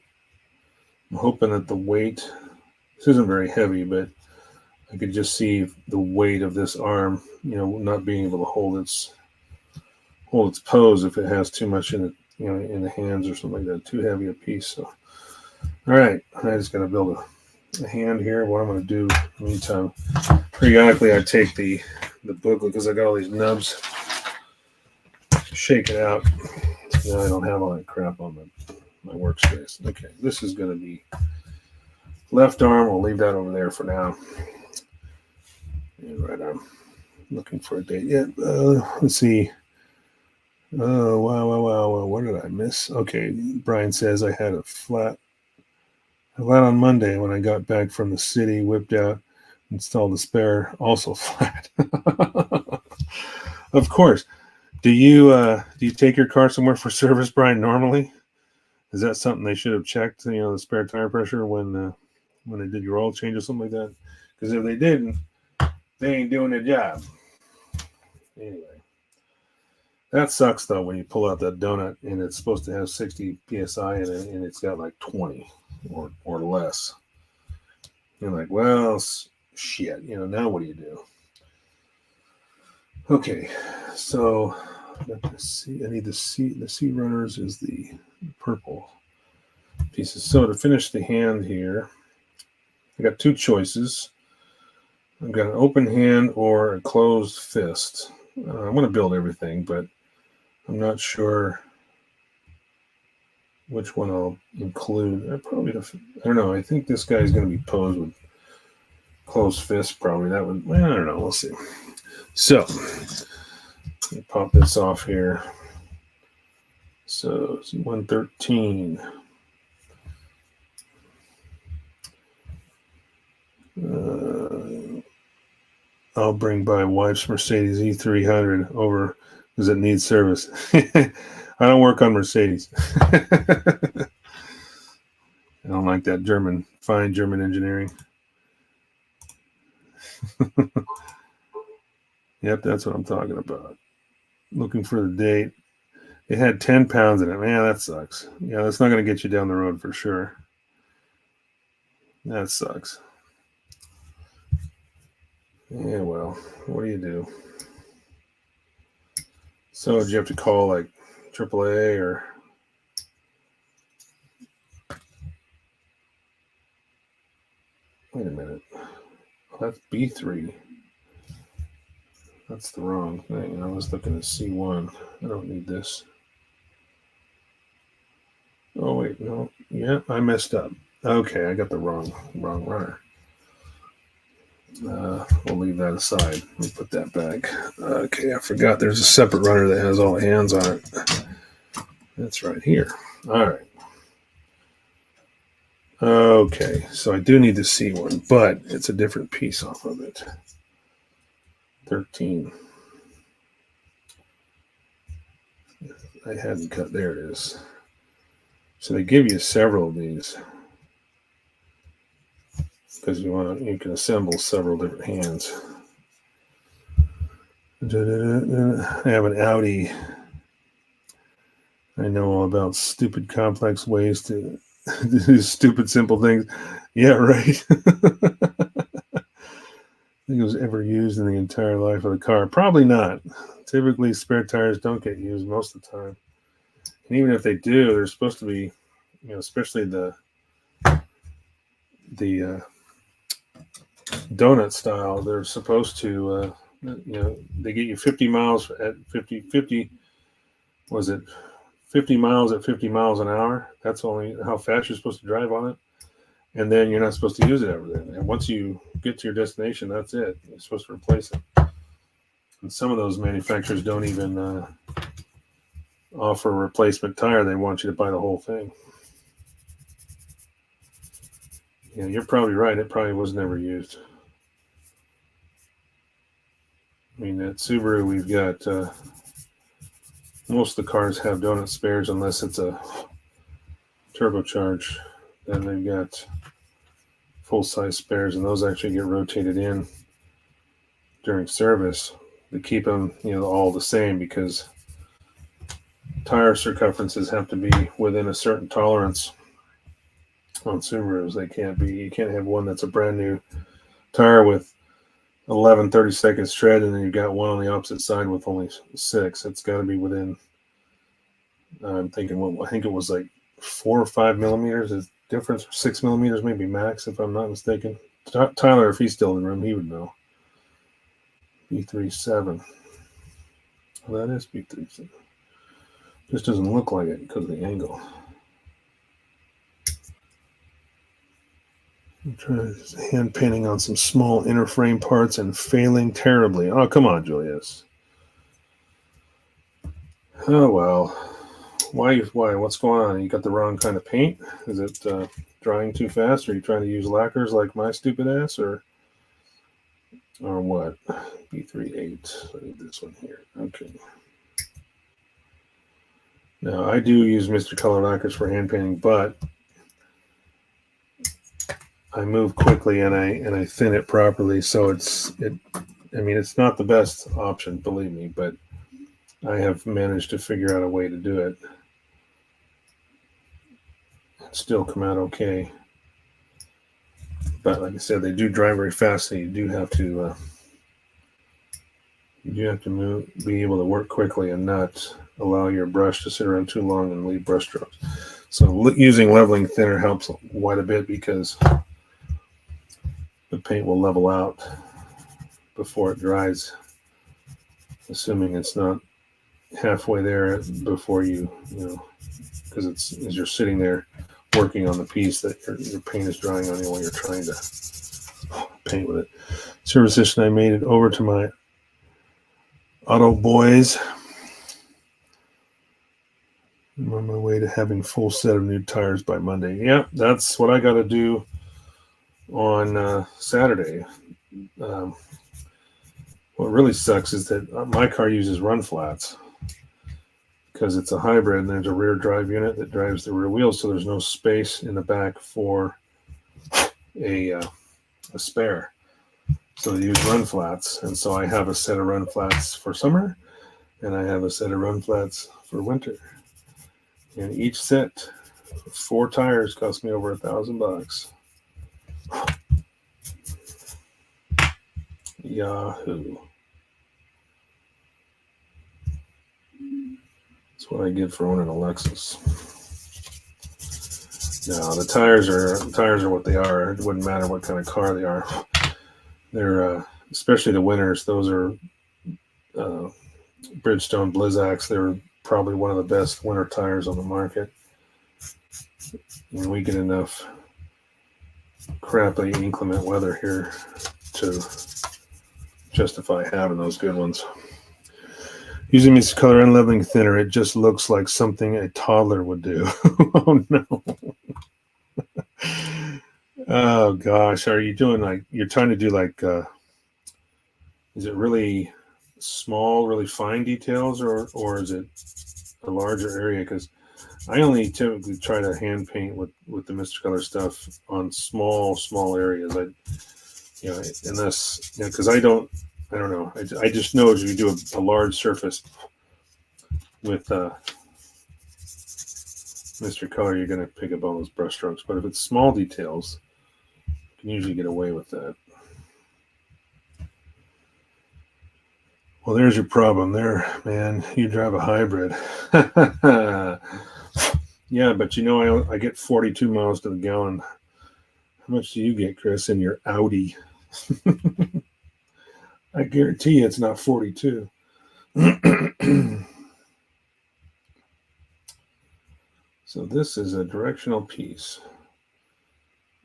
I'm hoping that the weight, this isn't very heavy, but I could just see the weight of this arm, not being able to hold its pose if it has too much in it, in the hands or something like that, too heavy a piece. So, all right, I just got to build a hand here. What I'm going to do in the meantime, periodically I take the booklet because I got all these nubs, shake it out. Now I don't have all that crap on my workspace. Okay, this is going to be left arm. We'll leave that over there for now. And right arm. Looking for a date. Yeah, let's see. Oh, wow. What did I miss? Okay, Brian says I had a flat on Monday when I got back from the city, whipped out, installed the spare, also flat. Of course. Do you take your car somewhere for service, Brian, normally? Is that something they should have checked, the spare tire pressure when they did your oil change or something like that? Because if they didn't, they ain't doing their job. Anyway. That sucks, though, when you pull out that donut and it's supposed to have 60 PSI in it and it's got like 20 or less. You're like, well, shit, now what do you do? Okay, so I need the C runners is the purple pieces. So to finish the hand here, I got two choices. I've got an open hand or a closed fist. I'm going to build everything, but I'm not sure which one I'll include. I don't know. I think this guy's going to be posed with closed fist. Probably that would. Well, I don't know. We'll see. So let me pop this off here. So C113. I'll bring by wife's Mercedes E300 over because it needs service. I don't work on Mercedes. I don't like that fine German engineering. Yep, that's what I'm talking about. Looking for the date. It had 10 pounds in it. Man, that sucks. Yeah, that's not going to get you down the road for sure. That sucks. Yeah, well, what do you do? So did you have to call like AAA or? Wait a minute. Oh, that's B3. That's the wrong thing. I was looking at C1. I don't need this. Oh, wait, no. Yeah, I messed up. Okay, I got the wrong runner. We'll leave that aside. Let me put that back. Okay, I forgot there's a separate runner that has all the hands on it. That's right here. All right. Okay, so I do need the C1, but it's a different piece off of it. 13. I hadn't cut. There it is. So they give you several of these because you can assemble several different hands. I have an Audi. I know all about stupid complex ways to do stupid simple things. Yeah, right. I think it was ever used in the entire life of the car. Probably not. Typically, spare tires don't get used most of the time. And even if they do, they're supposed to be, especially the donut style, they're supposed to they get you 50 miles at 50, was it 50 miles at 50 miles an hour? That's only how fast you're supposed to drive on it. And then you're not supposed to use it ever then. And once you get to your destination, that's it. You're supposed to replace it. And some of those manufacturers don't even offer a replacement tire. They want you to buy the whole thing. Yeah, you're probably right. It probably was never used. I mean, at Subaru, we've got most of the cars have donut spares unless it's a turbocharge. Then they've got full-size spares, and those actually get rotated in during service to keep them, all the same, because tire circumferences have to be within a certain tolerance on Subarus. You can't have one that's a brand new tire with 11 30-second tread, and then you've got one on the opposite side with only 6. It's got to be within, I think it was like 4 or 5 millimeters is difference, or 6 millimeters maybe max, if I'm not mistaken. Tyler, if he's still in the room, he would know. B37. Well, that is B37. Just doesn't look like it because of the angle. I'm trying hand painting on some small inner frame parts and failing terribly. Oh, come on, Julius. Oh, well. Why? What's going on? You got the wrong kind of paint? Is it drying too fast? Are you trying to use lacquers like my stupid ass? Or what? B38. Let me do this one here. Okay. Now, I do use Mr. Color lacquers for hand painting, but I move quickly and I thin it properly, so it's not the best option, believe me, but I have managed to figure out a way to do it. Still come out okay. But like I said, they do dry very fast, so you do have to be able to work quickly and not allow your brush to sit around too long and leave brush strokes. So using leveling thinner helps quite a bit, because the paint will level out before it dries, assuming it's not halfway there before because as you're sitting there working on the piece, that your paint is drying on you while you're trying to paint with it. Service station, I made it over to my Auto Boys. I'm on my way to having full set of new tires by Monday. Yeah, that's what I got to do on Saturday. What really sucks is that my car uses run flats because it's a hybrid, and there's a rear drive unit that drives the rear wheels, so there's no space in the back for a spare. So they use run flats, and so I have a set of run flats for summer, and I have a set of run flats for winter. And each set, 4 tires, cost me over $1,000. Yahoo! That's what I get for owning a Lexus. No, the tires are what they are. It wouldn't matter what kind of car they are. They're especially the winters. Those are Bridgestone Blizzaks. They're probably one of the best winter tires on the market. And we get enough crappy inclement weather here to justify having those good ones. Using Mr. Color and leveling thinner, it just looks like something a toddler would do. Oh no. Oh gosh, are you doing you're trying to do is it really small, really fine details, or is it a larger area? Because I only typically try to hand paint with the Mr. Color stuff on small areas. Because I don't know. I just know if you do a large surface with Mr. Color, you're going to pick up all those brush strokes. But if it's small details, you can usually get away with that. Well, there's your problem there, man. You drive a hybrid. Yeah, but I get 42 miles to the gallon. How much do you get, Chris, in your Audi? I guarantee you it's not 42. So this is a directional piece.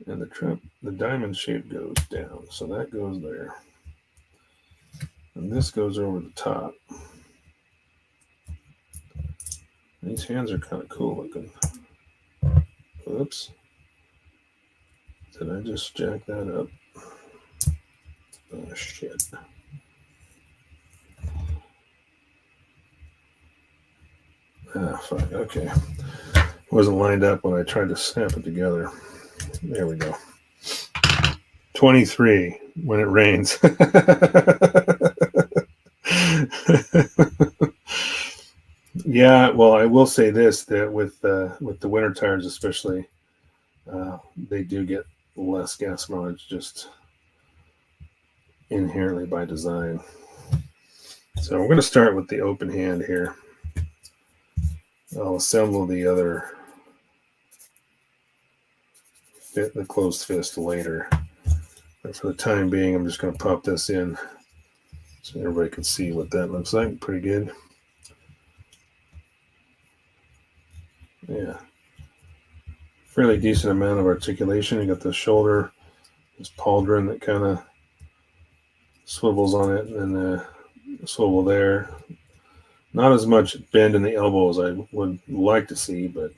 And the diamond shape goes down. So that goes there. And this goes over the top. These hands are kind of cool looking. Oops. Did I just jack that up? Oh, shit. Ah, fuck. Okay. Wasn't lined up when I tried to snap it together. There we go. 23 when it rains. Yeah, well, I will say this, that with the winter tires especially, they do get less gas mileage just inherently by design. So we're going to start with the open hand here. I'll assemble the closed fist later. But for the time being, I'm just going to pop this in so everybody can see what that looks like. Pretty good. Yeah. Fairly decent amount of articulation. You got the shoulder, this pauldron that kind of swivels on it, and then swivel there. Not as much bend in the elbow as I would like to see, but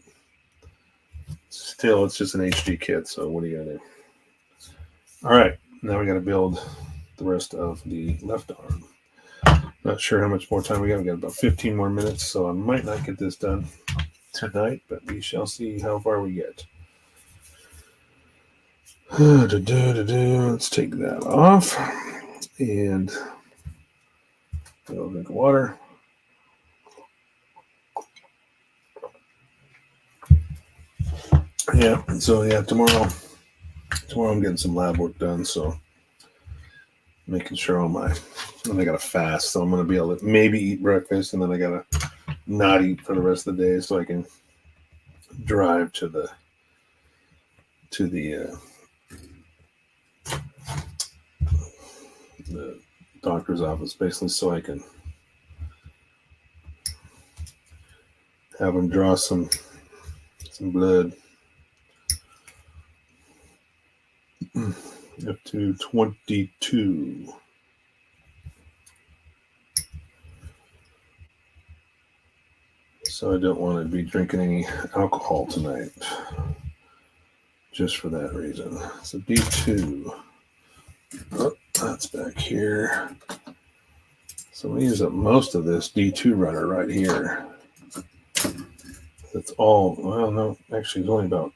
still, it's just an HD kit, so what are you going to do? All right, now we got to build the rest of the left arm. Not sure how much more time we got. We got about 15 more minutes, so I might not get this done tonight, but we shall see how far we get. Let's take that off and a little drink of water. Yeah, so yeah, tomorrow I'm getting some lab work done, so making sure and I got to fast, so I'm going to be able to maybe eat breakfast, and then I got to not eat for the rest of the day so I can drive to the doctor's office, basically, so I can have him draw some blood. Up to 22. So I don't want to be drinking any alcohol tonight, just for that reason. So D2. Oh, that's back here. So we use up most of this D2 runner right here. That's all. Well, no, actually, it's only about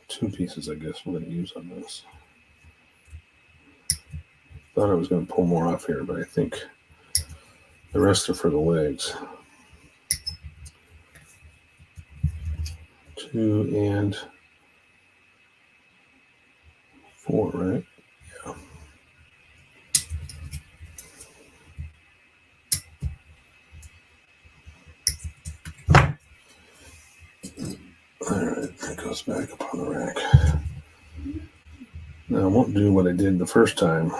2 pieces, I guess, we're going to use on this. Thought I was going to pull more off here, but I think the rest are for the legs. 2 and 4, right? Yeah. All right, that goes back up on the rack. Now I won't do what I did the first time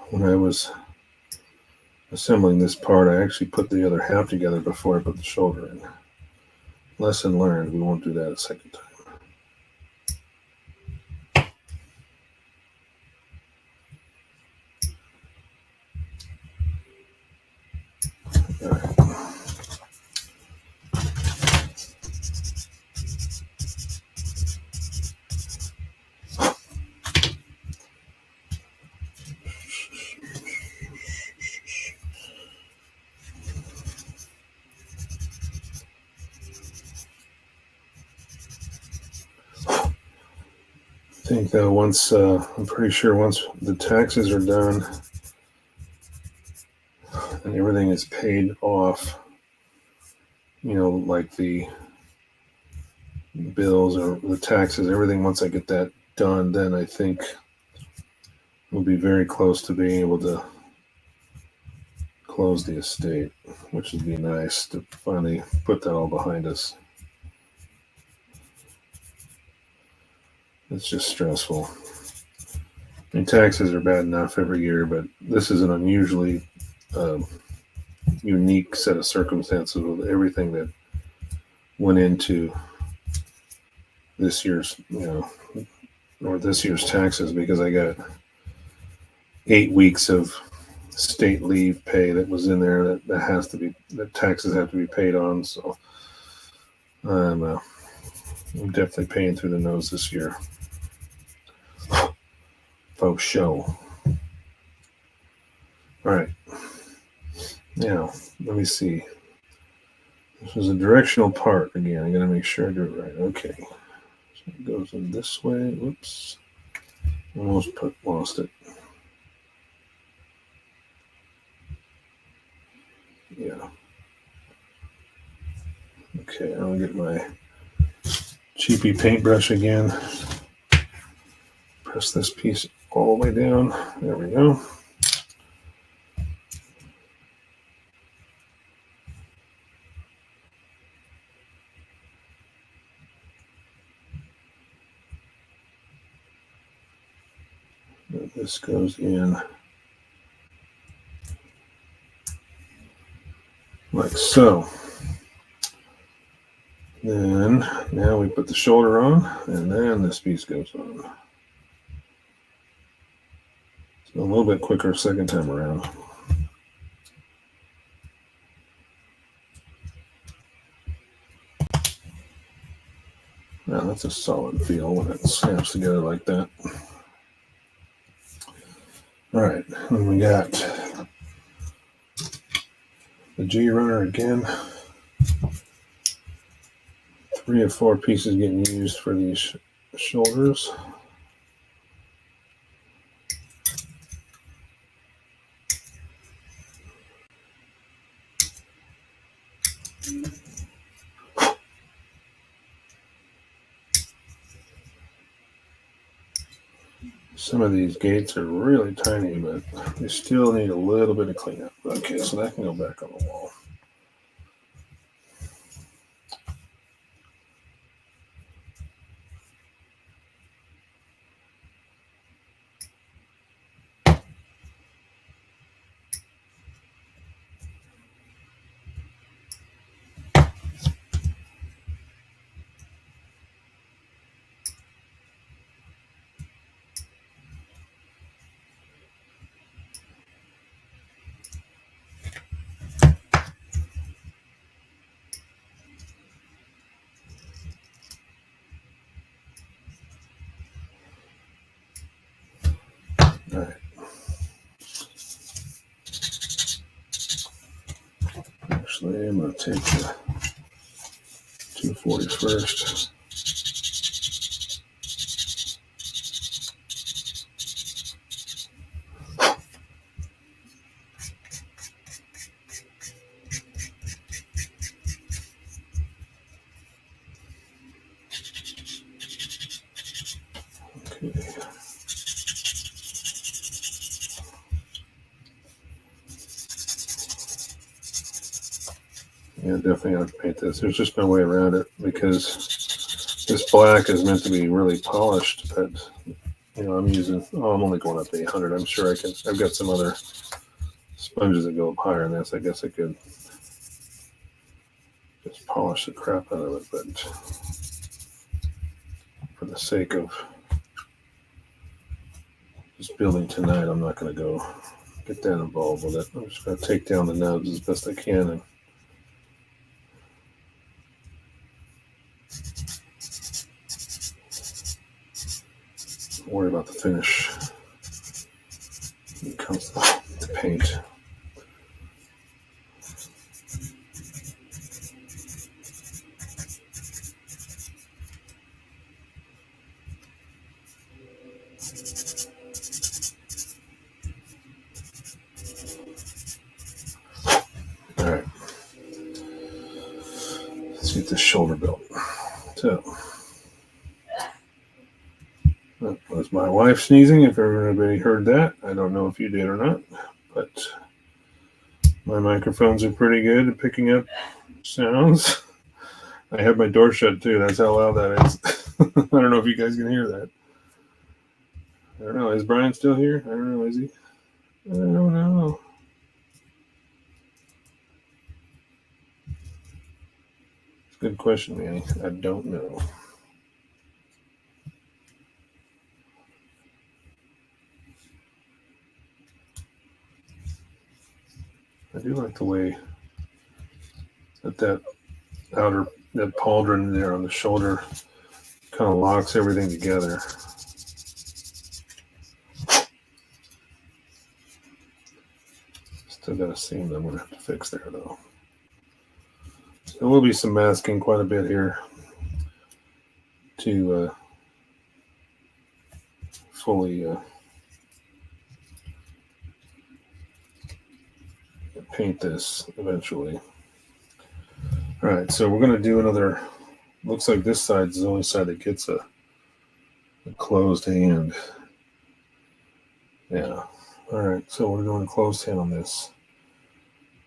when I was assembling this part. I actually put the other half together before I put the shoulder in. Lesson learned. We won't do that a second time. All right. I think that I'm pretty sure once the taxes are done and everything is paid off, like the bills or the taxes, everything, once I get that done, then I think we'll be very close to being able to close the estate, which would be nice to finally put that all behind us. It's just stressful. And taxes are bad enough every year, but this is an unusually unique set of circumstances with everything that went into this year's, or this year's taxes, because I got 8 weeks of state leave pay that was in there that taxes have to be paid on. So I'm definitely paying through the nose this year. Faux show. All right. Now, let me see. This is a directional part again. I'm going to make sure I do it right. Okay. So it goes in this way. Whoops. Almost lost it. Yeah. Okay, I'll get my cheapy paintbrush again. Press this piece all the way down. There we go. This goes in like so. Then now we put the shoulder on, and then this piece goes on. So a little bit quicker second time around. Now that's a solid feel when it snaps together like that. All right, and we got the G runner again. 3 or 4 pieces getting used for these shoulders. Some of these gates are really tiny, but they still need a little bit of cleanup. Okay, so that can go back on the wall. All right. Actually, I'm going to take the 240 first. Okay. Yeah, definitely have to paint this. There's just no way around it because this black is meant to be really polished, but I'm using, I'm only going up to 800. I'm sure I've got some other sponges that go up higher than this. I guess I could just polish the crap out of it, but for the sake of just building tonight, I'm not going to go get that involved with it. I'm just going to take down the nubs as best I can and worry about the finish when it comes to paint. All right, let's get this shoulder built. So that was my wife sneezing, if everybody heard that. I don't know if you did or not, but my microphones are pretty good at picking up sounds. I have my door shut too. That's how loud that is. I don't know if you guys can hear that. don't know. Is Brian still here? I don't know. Is he? I don't know. It's a good question, Manny. I don't know. I do like the way that outer, that pauldron there on the shoulder kind of locks everything together. Still got a seam that I'm going to have to fix there, though. There will be some masking quite a bit here to fully paint this eventually. All right, so we're going to do another. Looks like this side is the only side that gets a closed hand. Yeah. All right, so we're going closed hand on this.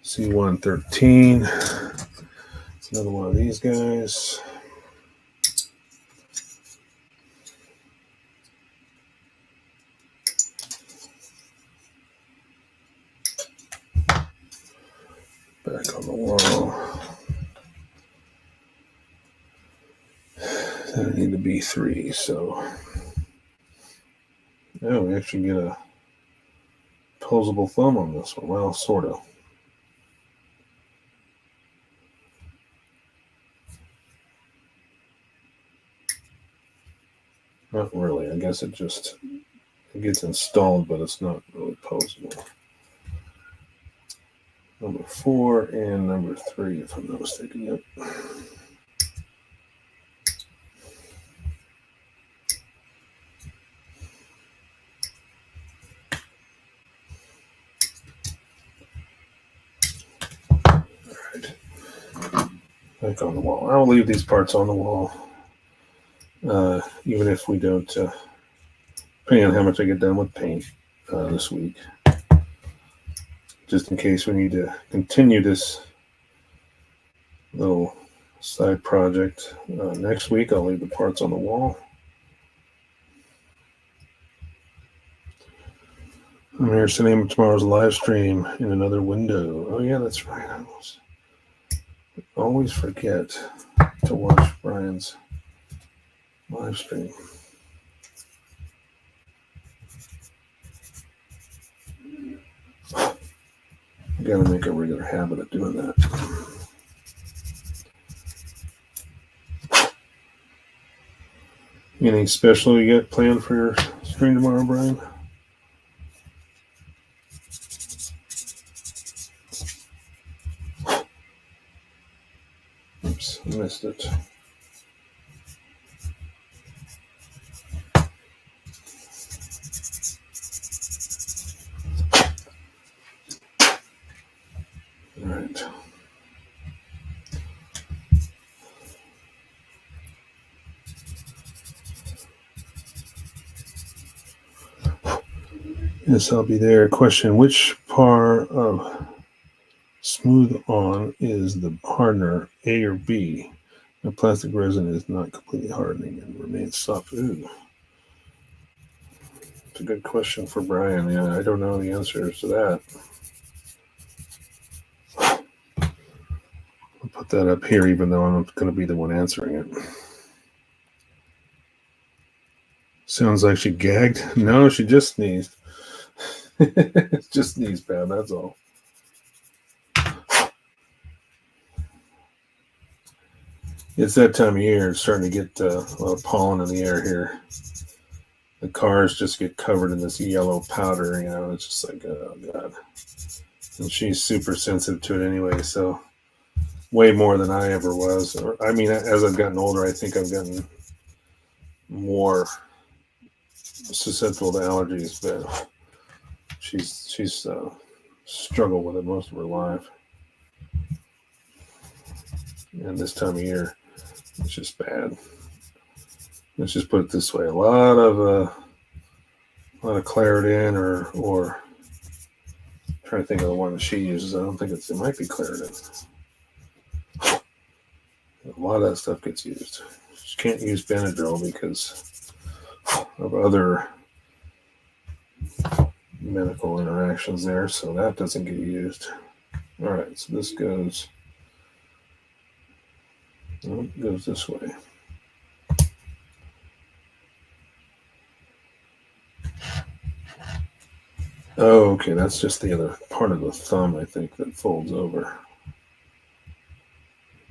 C113. It's another one of these guys. Back on the wall. I need to be 3, so yeah, we actually get a posable thumb on this one. Well, sort of. Not really. I guess it gets installed, but it's not really posable. Number 4 and number 3, if I'm not mistaken. Yep. Back on the wall. I'll leave these parts on the wall, even if we don't, depending on how much I get done with paint this week. Just in case we need to continue this little side project next week, I'll leave the parts on the wall. I'm here sitting in tomorrow's live stream in another window. Oh yeah, that's right. I always forget to watch Brian's live stream. I gotta make a regular habit of doing that. Anything special you got planned for your stream tomorrow, Brian? Oops, I missed it. All right. Yes, I'll be there. Question: which part of smooth on is the hardener, A or B? The plastic resin is not completely hardening and remains soft. Ooh. It's a good question for Brian. Yeah, I don't know the answers to that. I'll put that up here, even though I'm going to be the one answering it. Sounds like she gagged. No, she just sneezed. Just sneezed, Pam. That's all. It's that time of year. It's starting to get a lot of pollen in the air here. The cars just get covered in this yellow powder. You know, it's just like, oh god. And she's super sensitive to it anyway. So way more than I ever was. I mean, as I've gotten older, I think I've gotten more susceptible to allergies, but she's struggled with it most of her life. And this time of year, it's just bad. Let's just put it this way: a lot of Claritin, or I'm trying to think of the one that she uses. I don't think it might be Claritin. A lot of that stuff gets used. She can't use Benadryl because of other medical interactions there, so that doesn't get used. All right, so this goes this way. Oh, okay, that's just the other part of the thumb, I think, that folds over.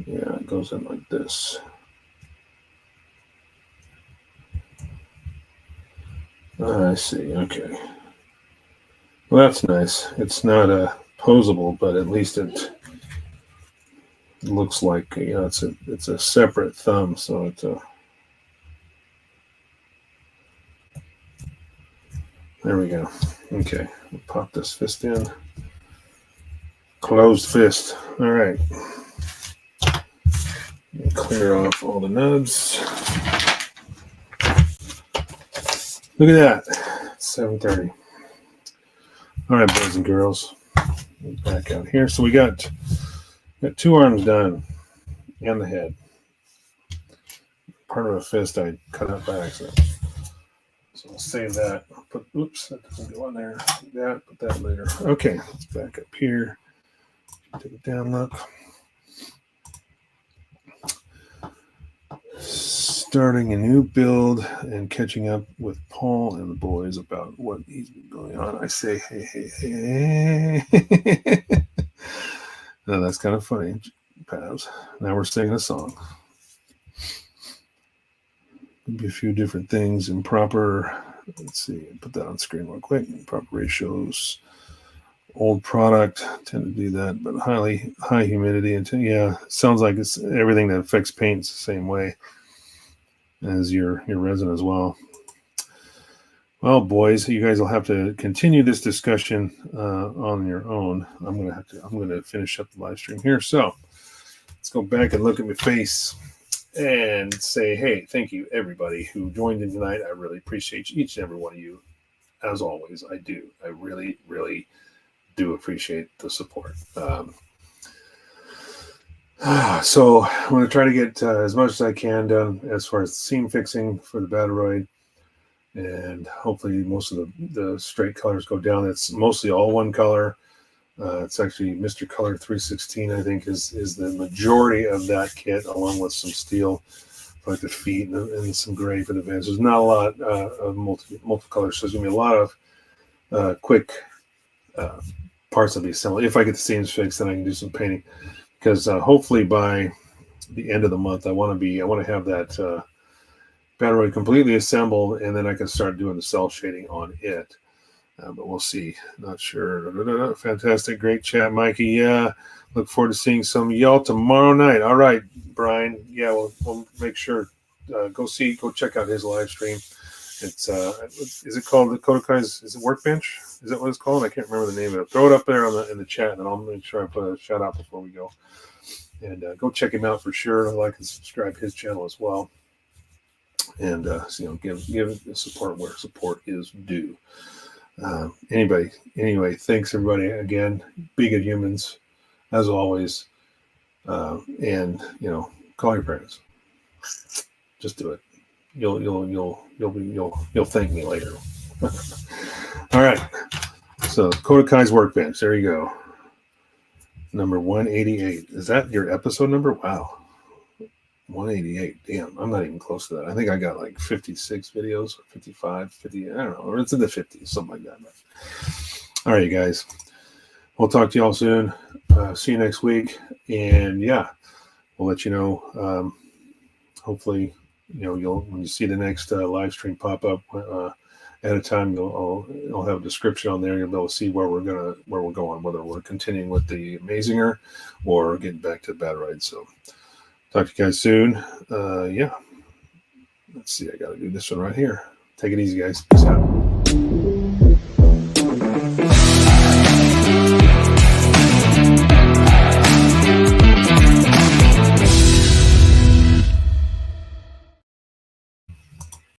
Yeah, it goes in like this. I see, okay. Well, that's nice. It's not posable, but at least it looks like, you know, it's a separate thumb, so it's a... There we go. Okay, we'll pop this fist in. Closed fist. All right. Clear off all the nubs. Look at that. 7:30. All right, boys and girls. Back out here. So we got 2 arms done and the head. Part of a fist I cut out by accident. So I'll save that. I'll put, oops, that doesn't go on there. Put that later. Okay, let's back up here. Take a down look. Starting a new build and catching up with Paul and the boys about what he's been going on. I say, hey. No, that's kind of funny, Pavs. Now we're singing a song. Maybe a few different things. Improper, let's see, put that on screen real quick. Improper ratios. Old product, tend to do that, but high humidity. And yeah, sounds like it's everything that affects paint's the same way as your resin as well. Well, boys, you guys will have to continue this discussion on your own. I'm gonna finish up the live stream here. So let's go back and look at my face and say, hey, thank you everybody who joined in tonight. I really appreciate each and every one of you. As always, I do. I really, really do appreciate the support. So I'm going to try to get as much as I can done as far as seam fixing for the Bataroid, and hopefully most of the straight colors go down. It's mostly all one color. It's actually Mr. Color 316, I think, is the majority of that kit, along with some steel for like the feet and some gray for the vans. There's not a lot of multicolor, so there's going to be a lot of quick parts of the assembly. If I get the seams fixed, then I can do some painting. Because hopefully by the end of the month, I want to have that Bataroid completely assembled, and then I can start doing the cell shading on it. But we'll see. Not sure. Fantastic, great chat, Mikey. Yeah, look forward to seeing some of y'all tomorrow night. All right, Brian. Yeah, we'll make sure. Go check out his live stream. It's is it called the Kodakai's? Is it Workbench? Is that what it's called? I can't remember the name of it. Throw it up there in the chat, and I'll make sure I put a shout out before we go. And go check him out for sure. Like and subscribe to his channel as well. And give the support where support is due. Anyway, thanks everybody again. Be good humans, as always. And call your parents. Just do it. You'll thank me later. All right. So Kodakai's Workbench. There you go. Number 188. Is that your episode number? Wow. 188. Damn, I'm not even close to that. I think I got like 56 videos, or 55, 50. I don't know. Or it's in the 50s, something like that. All right, you guys. We'll talk to y'all soon. See you next week. And yeah, we'll let you know. Hopefully, you'll when you see the next live stream pop up at a time, I'll have a description on there. You'll be able to see where we're going, whether we're continuing with the Mazinger or getting back to the Bataroid. So talk to you guys soon. Yeah. Let's see. I got to do this one right here. Take it easy, guys. Peace out.